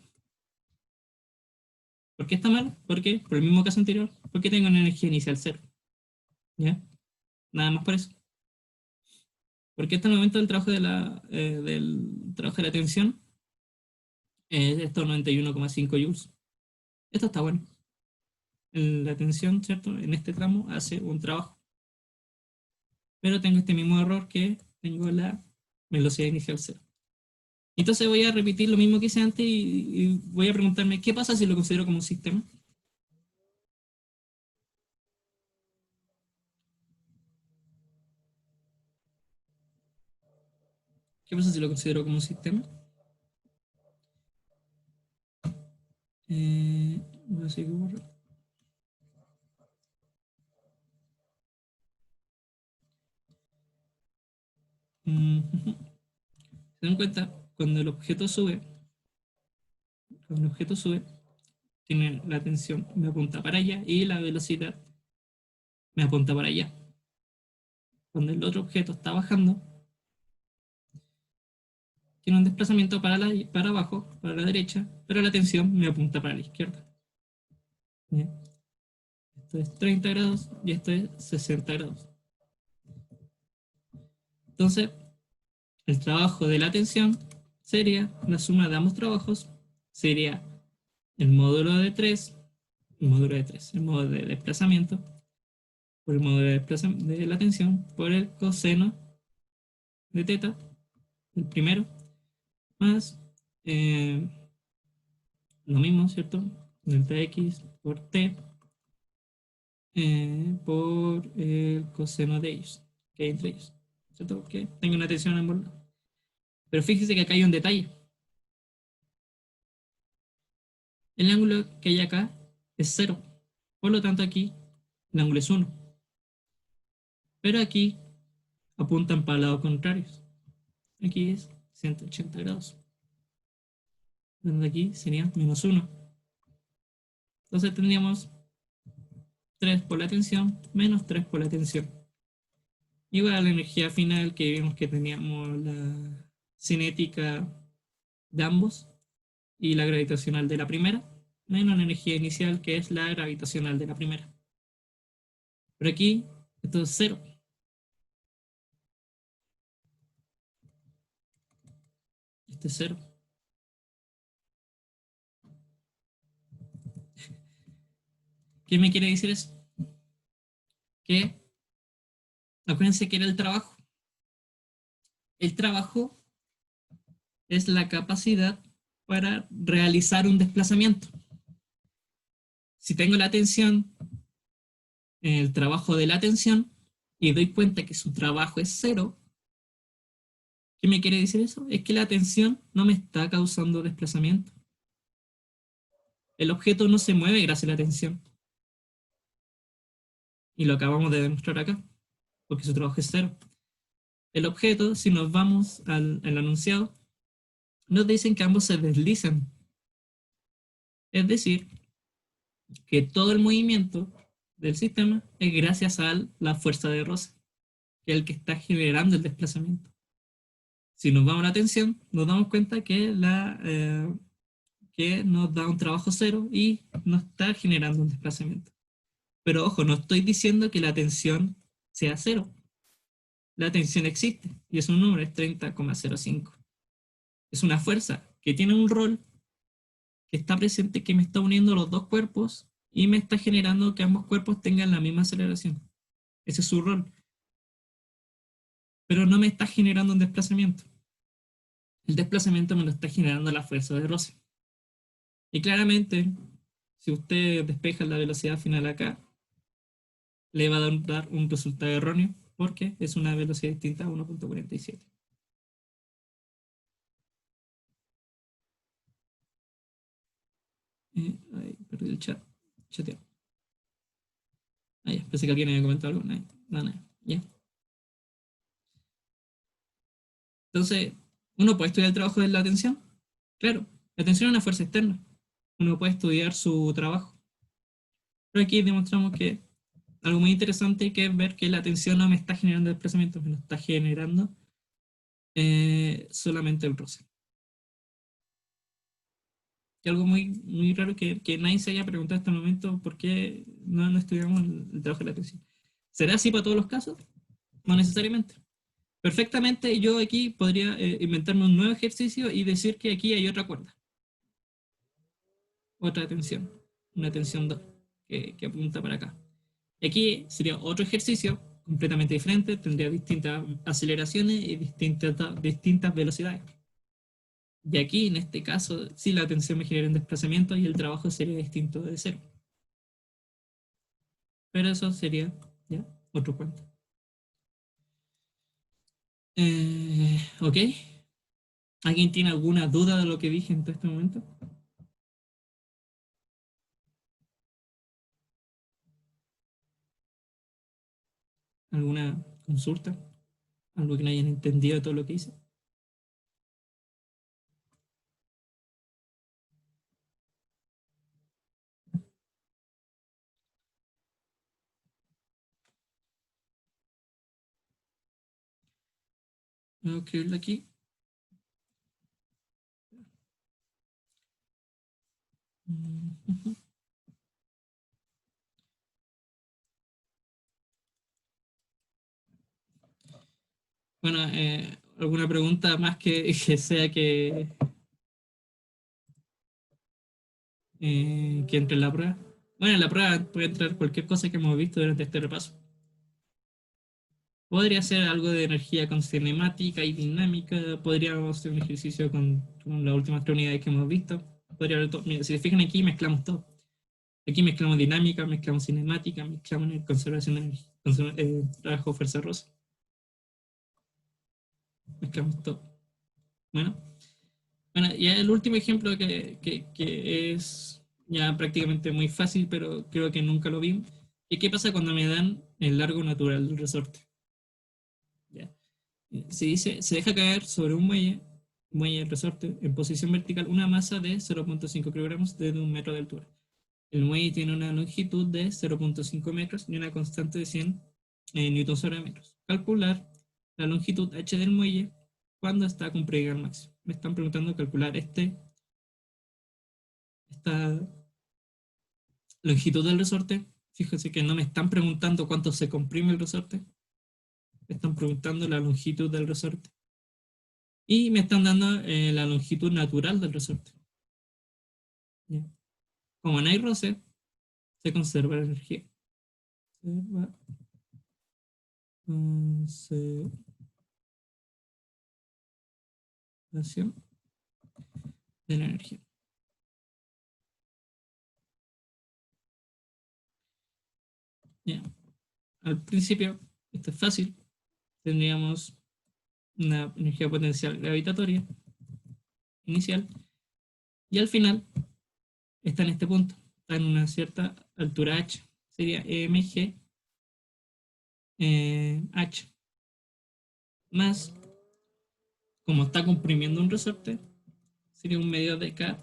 Speaker 1: ¿Por qué está mal? Porque, por el mismo caso anterior, porque tengo una energía inicial 0. ¿Ya? Nada más por eso. Porque hasta el momento del trabajo de la tensión es estos 91,5 joules. Esto está bueno. La tensión, ¿cierto? En este tramo hace un trabajo. Pero tengo este mismo error que tengo la velocidad inicial cero. Entonces voy a repetir lo mismo que hice antes y voy a preguntarme, ¿qué pasa si lo considero como un sistema? ¿Qué pasa si lo considero como un sistema? Voy a seguir borrando. ¿Se dan cuenta? Cuando el objeto sube, tiene la tensión, me apunta para allá y la velocidad me apunta para allá. Cuando el otro objeto está bajando, tiene un desplazamiento para abajo, para la derecha, pero la tensión me apunta para la izquierda. ¿Bien? Esto es 30 grados y esto es 60 grados. Entonces, el trabajo de la tensión sería la suma de ambos trabajos, sería el módulo de 3, el módulo de desplazamiento, por el módulo de la tensión, por el coseno de teta, el primero, más lo mismo, ¿cierto? Delta x por t por el coseno de ellos, que hay entre ellos, ¿cierto? Que tengo una tensión en ambos lados. Pero fíjese que acá hay un detalle. El ángulo que hay acá es 0. Por lo tanto, aquí el ángulo es 1. Pero aquí apuntan para lados contrarios. Aquí es 180 grados. Donde aquí sería menos 1. Entonces tendríamos 3 por la tensión menos 3 por la tensión. Igual a la energía final que vimos que teníamos la cinética de ambos y la gravitacional de la primera, menos la energía inicial que es la gravitacional de la primera. Pero aquí esto es 0. Este es 0. ¿Qué me quiere decir eso? Que acuérdense que era el trabajo. El trabajo es la capacidad para realizar un desplazamiento. Si tengo la tensión, el trabajo de la tensión, y doy cuenta que su trabajo es 0, ¿qué me quiere decir eso? Es que la tensión no me está causando desplazamiento. El objeto no se mueve gracias a la tensión. Y lo acabamos de demostrar acá, porque su trabajo es 0. El objeto, si nos vamos al enunciado, nos dicen que ambos se deslizan. Es decir, que todo el movimiento del sistema es gracias a la fuerza de roce, que es el que está generando el desplazamiento. Si nos vamos a la tensión, nos damos cuenta que que nos da un trabajo 0 y no está generando un desplazamiento. Pero ojo, no estoy diciendo que la tensión sea 0. La tensión existe y es un número, es 30,05. Es una fuerza que tiene un rol que está presente, que me está uniendo los dos cuerpos y me está generando que ambos cuerpos tengan la misma aceleración. Ese es su rol. Pero no me está generando un desplazamiento. El desplazamiento me lo está generando la fuerza de roce. Y claramente, si usted despeja la velocidad final acá, le va a dar un resultado erróneo porque es una velocidad distinta a 1,47. Ahí, perdí el chat. Chateo. Ah, ya, pensé que alguien había comentado algo. Nada, ya. Entonces, ¿uno puede estudiar el trabajo de la atención? Claro, la atención es una fuerza externa. Uno puede estudiar su trabajo. Pero aquí demostramos que algo muy interesante que es ver que la atención no me está generando desplazamiento, me lo está generando solamente el roce. Y algo muy raro que nadie se haya preguntado hasta el momento por qué no estudiamos el trabajo de la atención. ¿Será así para todos los casos? No necesariamente. Perfectamente yo aquí podría inventarme un nuevo ejercicio y decir que aquí hay otra cuerda, otra tensión, una tensión 2 que apunta para acá. Y aquí sería otro ejercicio completamente diferente, tendría distintas aceleraciones y distintas velocidades. Y aquí, en este caso, sí la tensión me genera un desplazamiento y el trabajo sería distinto de cero. Pero eso sería ya otro cuento. ¿Ok? ¿Alguien tiene alguna duda de lo que dije en todo este momento? ¿Alguna consulta? ¿Algo que no hayan entendido de todo lo que hice? Voy a escribirlo aquí. Bueno, alguna pregunta más que sea que entre en la prueba. Bueno, en la prueba puede entrar cualquier cosa que hemos visto durante este repaso. Podría ser algo de energía con cinemática y dinámica. Podríamos hacer un ejercicio con las últimas tres unidades que hemos visto. Podría haber todo. Mira, si se fijan aquí, mezclamos todo. Aquí mezclamos dinámica, mezclamos cinemática, mezclamos conservación de energía, trabajo fuerza rosa. Mezclamos todo. Bueno, y el último ejemplo que es ya prácticamente muy fácil, pero creo que nunca lo vi. ¿Y qué pasa cuando me dan el largo natural del resorte? ¿Ya? Se dice, se deja caer sobre un muelle del resorte, en posición vertical, una masa de 0.5 kilogramos desde 1 metro de altura. El muelle tiene una longitud de 0.5 metros y una constante de 100 newtons sobre metros. Calcular la longitud h del muelle cuando está comprimido al máximo. Me están preguntando calcular esta longitud del resorte. Fíjense que no me están preguntando cuánto se comprime el resorte, me están preguntando la longitud del resorte. Y me están dando la longitud natural del resorte. ¿Ya? Como no hay roce, se conserva la energía. Conservación de la energía. ¿Ya? Al principio, esto es fácil, tendríamos una energía potencial gravitatoria inicial y al final está en este punto, está en una cierta altura h, sería mg h, más, como está comprimiendo un resorte, sería un medio de k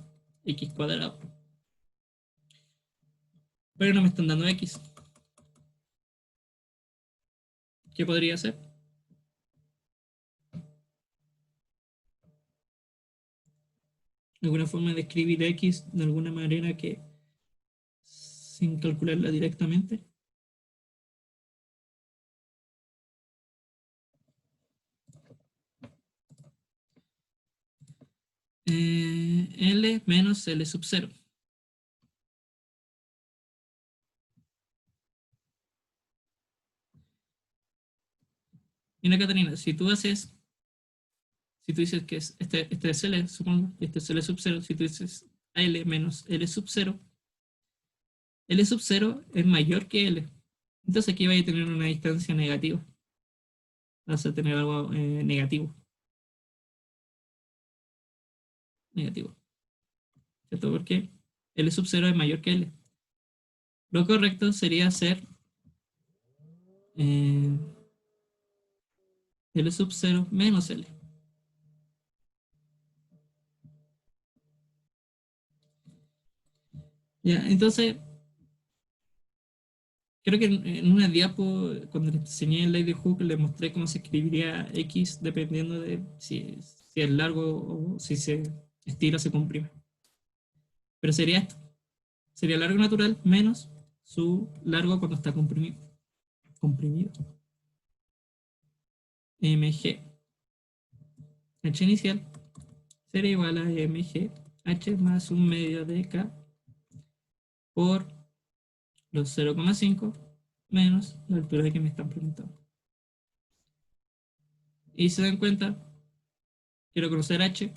Speaker 1: x cuadrado. Pero no me están dando x. ¿Qué podría ser? ¿Alguna forma de escribir x de alguna manera que sin calcularla directamente? L menos L sub 0. Mira, Catarina, si tú dices que este es L, supongo, y este es L sub 0, si tú dices L menos L sub 0, L sub 0 es mayor que L. Entonces aquí vaya a tener una distancia negativa. Vas a tener algo negativo. Negativo. ¿Cierto? Porque L sub 0 es mayor que L. Lo correcto sería hacer eh, L sub 0 menos L. Ya, entonces, creo que en una diapo, cuando les enseñé el Lady Hook, les mostré cómo se escribiría X dependiendo de si es largo o si se estira o se comprime. Pero sería esto. Sería largo natural menos su largo cuando está comprimido. Comprimido. mg h inicial será igual a mg h más 1/2 de k por los 0,5 menos la altura que me están preguntando. Y se dan cuenta, quiero conocer h,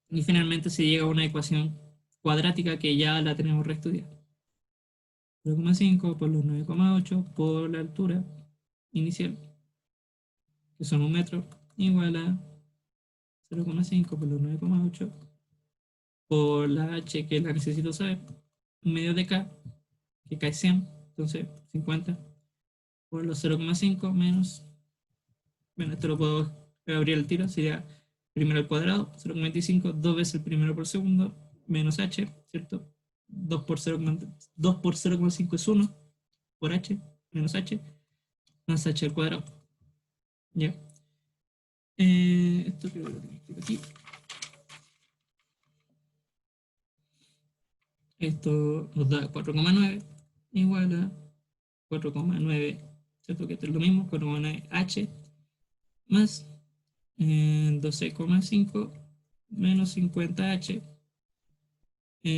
Speaker 1: y finalmente se llega a una ecuación cuadrática que ya la tenemos reestudiada. 0,5 por los 9,8 por la altura inicial, que son 1 metro, igual a 0,5 por los 9,8 por la h, que la necesito saber, 1/2 de k, que k es 100, entonces 50, por los 0,5 menos, bueno, esto lo puedo abrir al tiro, sería primero al cuadrado, 0,25, 2 veces el primero por segundo, menos h, ¿cierto? 2 por 0,5 es 1, por h, menos h, más h al cuadrado. ¿Ya? Esto creo que lo tengo escrito aquí. Esto nos da 4,9 igual a 4,9, ¿cierto? Que esto es lo mismo, 4,9 h más 12,5 menos 50h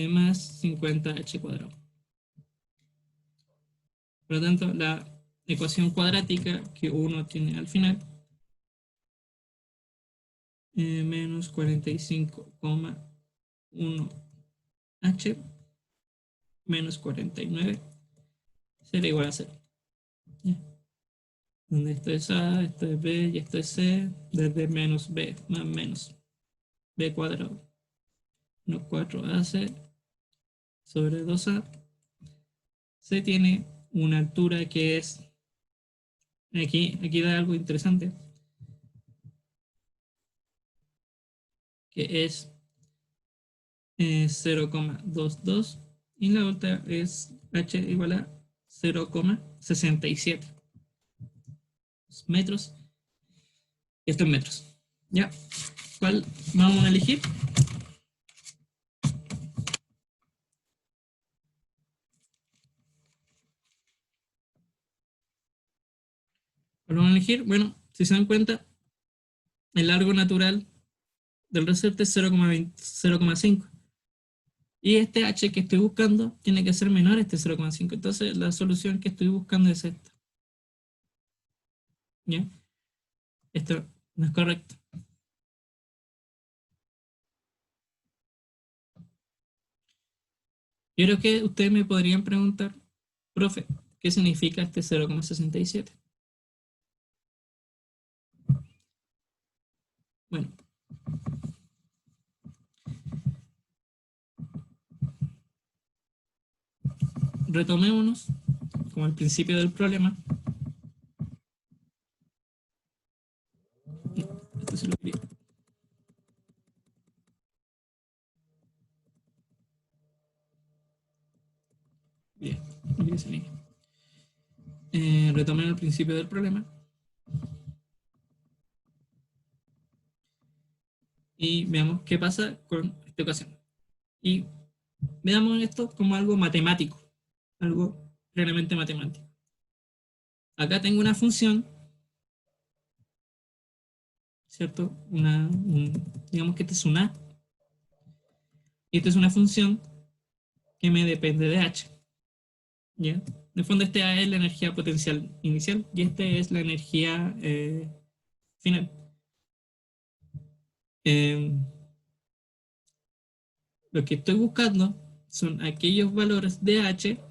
Speaker 1: más 50h cuadrado. Por lo tanto, la ecuación cuadrática que uno tiene al final, menos 45,1h menos 49 será igual a 0. ¿Ya? Donde esto es A, esto es B y esto es C, desde menos B más menos B cuadrado menos 4AC sobre 2A se tiene una altura que es, aquí da algo interesante, que es 0,22 y la otra es h igual a 0,67 metros. Esto en metros. ¿Ya? ¿Cuál vamos a elegir? ¿Cuál vamos a elegir? Bueno, si se dan cuenta, el largo natural del resorte es 0,5. Y este h que estoy buscando tiene que ser menor a este 0,5. Entonces la solución que estoy buscando es esta. ¿Ya? Esto no es correcto. Yo creo que ustedes me podrían preguntar, profe, ¿qué significa este 0,67? Bueno, retomémonos como al principio del problema. Esto se lo quería. Bien, retomemos el principio del problema. Y veamos qué pasa con esta ecuación. Y veamos esto como algo matemático, algo plenamente matemático. Acá tengo una función, ¿cierto? Digamos que esta es una A. Y esta es una función que me depende de h. ¿Ya? En el fondo, este A es la energía potencial inicial y este es la energía final. Lo que estoy buscando son aquellos valores de h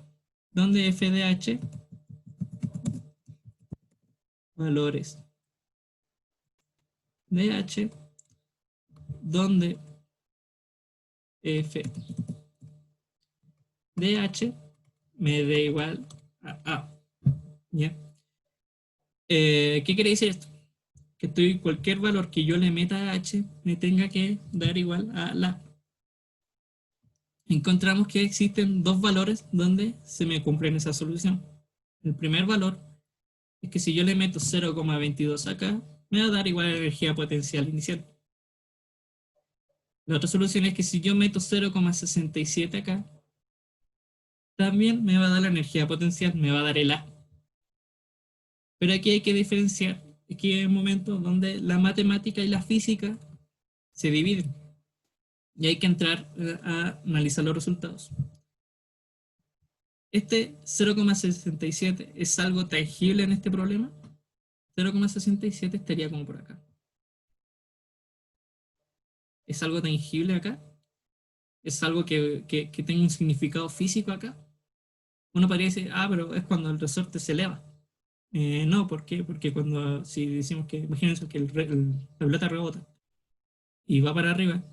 Speaker 1: donde f de h, valores de h, donde f de h me dé igual a A. ¿Ya? ¿Qué quiere decir esto? Que cualquier valor que yo le meta a h me tenga que dar igual a la. Encontramos que existen dos valores donde se me cumplen esa solución. El primer valor es que si yo le meto 0,22 acá, me va a dar igual a la energía potencial inicial. La otra solución es que si yo meto 0,67 acá, también me va a dar la energía potencial, me va a dar el A. Pero aquí hay que diferenciar aquí hay un momento donde la matemática y la física se dividen. Y hay que entrar a analizar los resultados. Este 0,67 es algo tangible en este problema. 0,67 estaría como por acá. ¿Es algo tangible acá? ¿Es algo que tenga un significado físico acá? Uno podría decir, pero es cuando el resorte se eleva. No, ¿por qué? Porque cuando, si decimos que, imagínense que la pelota rebota y va para arriba,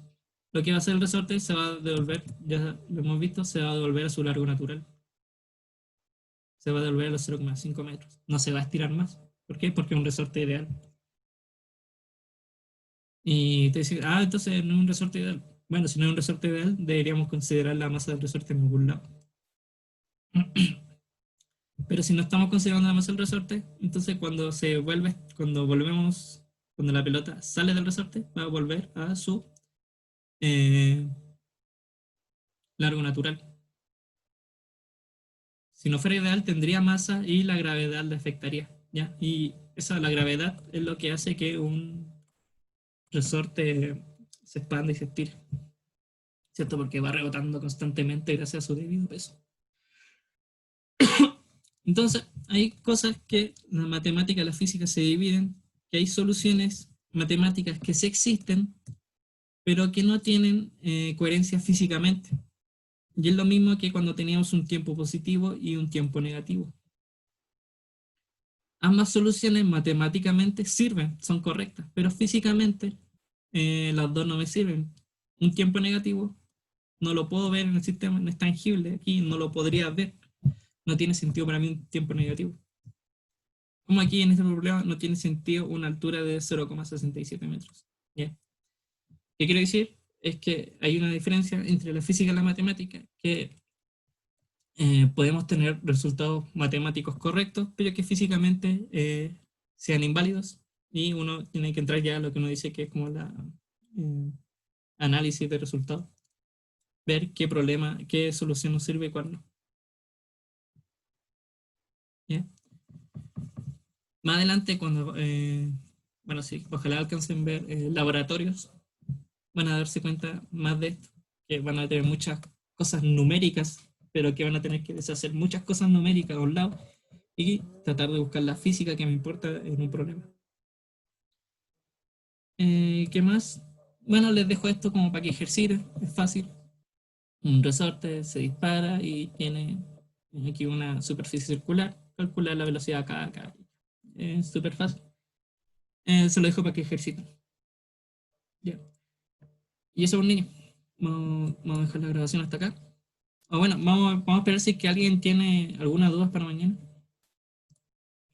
Speaker 1: lo que va a hacer el resorte se va a devolver, ya lo hemos visto, se va a devolver a su largo natural. Se va a devolver a los 0,5 metros. No se va a estirar más. ¿Por qué? Porque es un resorte ideal. Y te dicen, entonces no es un resorte ideal. Bueno, si no es un resorte ideal, deberíamos considerar la masa del resorte en algún lado. Pero si no estamos considerando la masa del resorte, entonces cuando la pelota sale del resorte, va a volver a su eh, largo natural. Si no fuera ideal, tendría masa y la gravedad le afectaría, ¿ya? Y la gravedad es lo que hace que un resorte se expande y se estire, ¿cierto? Porque va rebotando constantemente gracias a su debido peso. Entonces, hay cosas que la matemática y la física se dividen, que hay soluciones matemáticas que sí existen, pero que no tienen coherencia físicamente. Y es lo mismo que cuando teníamos un tiempo positivo y un tiempo negativo. Ambas soluciones matemáticamente sirven, son correctas, pero físicamente las dos no me sirven. Un tiempo negativo no lo puedo ver en el sistema, no es tangible, aquí no lo podría ver. No tiene sentido para mí un tiempo negativo. Como aquí en este problema no tiene sentido una altura de 0,67 metros. ¿Ya? ¿Qué quiero decir? Es que hay una diferencia entre la física y la matemática, que podemos tener resultados matemáticos correctos, pero que físicamente sean inválidos, y uno tiene que entrar ya a lo que uno dice que es como la análisis de resultados, ver qué problema, qué solución nos sirve y cuál no. ¿Ya? Más adelante, cuando, bueno, sí, ojalá alcancen a ver laboratorios, van a darse cuenta más de esto, que van a tener muchas cosas numéricas, pero que van a tener que deshacer muchas cosas numéricas a un lado y tratar de buscar la física que me importa en un problema. ¿Qué más? Bueno, les dejo esto como para que ejerciten, es fácil. Un resorte se dispara y tiene aquí una superficie circular, calcular la velocidad acá. Es súper fácil. Se lo dejo para que ejerciten. Ya. Y eso es un niño. Vamos a dejar la grabación hasta acá. O bueno, vamos a esperar si es que alguien tiene algunas dudas para mañana.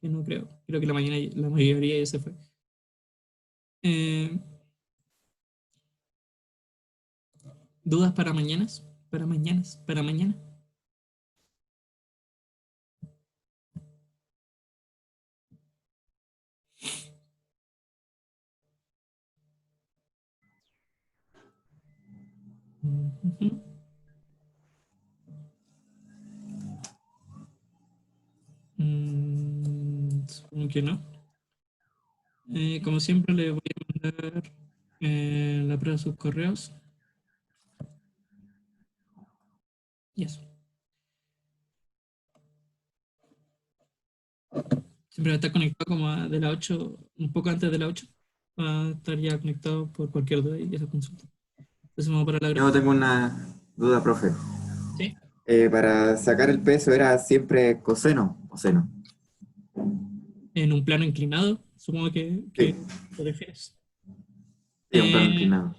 Speaker 1: Que no creo. Creo que la mayoría ya se fue. Eh, ¿Dudas para mañanas? Para mañana. Ujú. Supongo que no. Como siempre, le voy a mandar la prueba a sus correos. Y eso. Siempre va a estar conectado como de la 8, un poco antes de la 8. Va a estar ya conectado por cualquier duda y esa consulta. Entonces vamos para la
Speaker 2: Yo
Speaker 1: grabación.
Speaker 2: tengo una duda, profe.
Speaker 1: ¿Sí?
Speaker 2: Para sacar el peso era siempre coseno o seno.
Speaker 1: En un plano inclinado, supongo
Speaker 2: Sí,
Speaker 1: que te refieres.
Speaker 2: sí, un plano
Speaker 1: Eh,
Speaker 2: inclinado.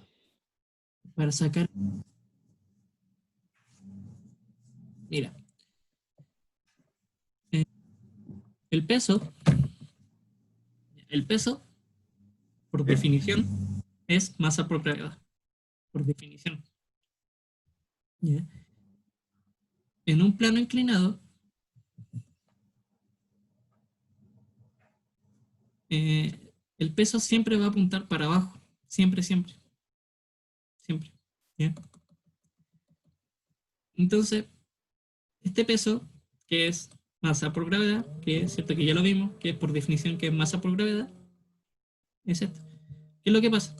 Speaker 1: para sacar, mira, eh, el peso, el peso, por
Speaker 2: Sí,
Speaker 1: definición, es masa por gravedad, por definición. ¿Ya? En un plano inclinado, el peso siempre va a apuntar para abajo, siempre. ¿Ya? Entonces, este peso, que es masa por gravedad, que es cierto que ya lo vimos, que es por definición que es masa por gravedad, es esto. ¿Qué es lo que pasa?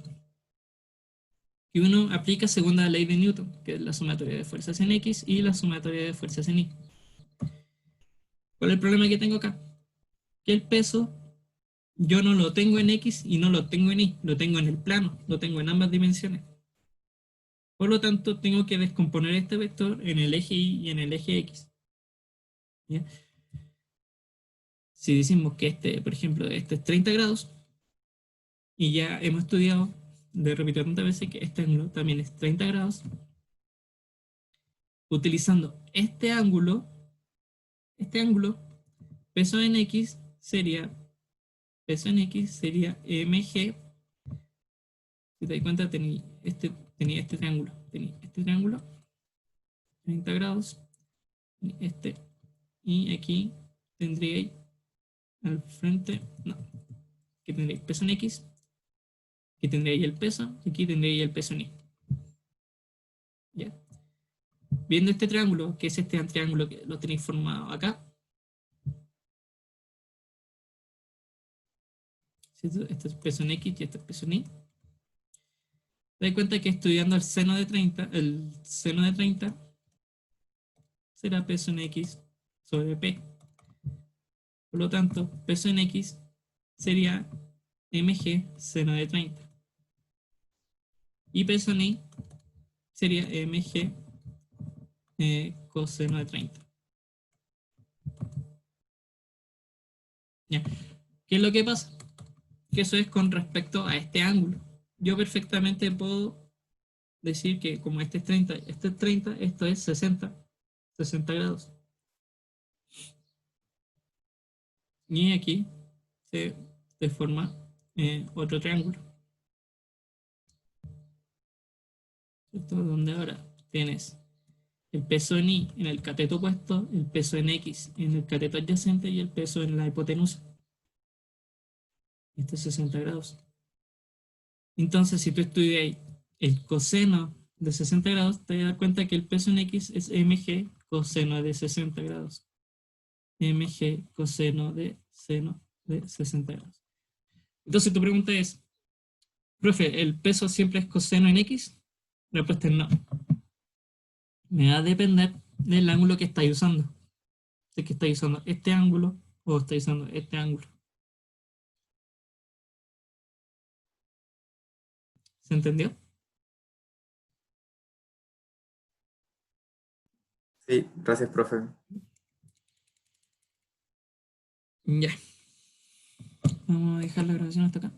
Speaker 1: Que uno aplica segunda ley de Newton, que es la sumatoria de fuerzas en X y la sumatoria de fuerzas en Y. ¿Cuál es el problema que tengo acá? Que el peso yo no lo tengo en X y no lo tengo en Y, lo tengo en el plano, lo tengo en ambas dimensiones. Por lo tanto, tengo que descomponer este vector en el eje Y y en el eje X. ¿Ya? Si decimos que este, por ejemplo, este es 30 grados, y ya hemos estudiado, de repito tantas veces, que este ángulo también es 30 grados, utilizando este ángulo, peso en X mg. Si te das cuenta, tenía este triángulo, 30 grados, este, y aquí tendría al frente, no, que tendría peso en X, aquí tendría el peso, y aquí tendría el peso en Y. ¿Ya? Viendo este triángulo, que es este triángulo que lo tenéis formado acá, este es peso en X y este es peso en Y, te das cuenta que estudiando el seno de 30 será peso en X sobre P. Por lo tanto, peso en X sería mg seno de 30. Y peso en Y sería mg coseno de 30. ¿Ya? ¿Qué es lo que pasa? Que eso es con respecto a este ángulo. Yo perfectamente puedo decir que como este es 30, esto es 60 grados. Y aquí se deforma otro triángulo, ¿cierto? Donde ahora tienes el peso en Y en el cateto opuesto, el peso en X en el cateto adyacente y el peso en la hipotenusa. Este es 60 grados. Entonces, si tú estudias el coseno de 60 grados, te vas a dar cuenta que el peso en X es mg coseno de 60 grados. Mg coseno de seno de 60 grados. Entonces, tu pregunta es, profe, ¿el peso siempre es coseno en X? La respuesta es no. Me va a depender del ángulo que estáis usando. Si es que estáis usando este ángulo o estáis usando este ángulo. ¿Se entendió?
Speaker 2: Sí, gracias, profe.
Speaker 1: Ya. Vamos a dejar la grabación hasta acá.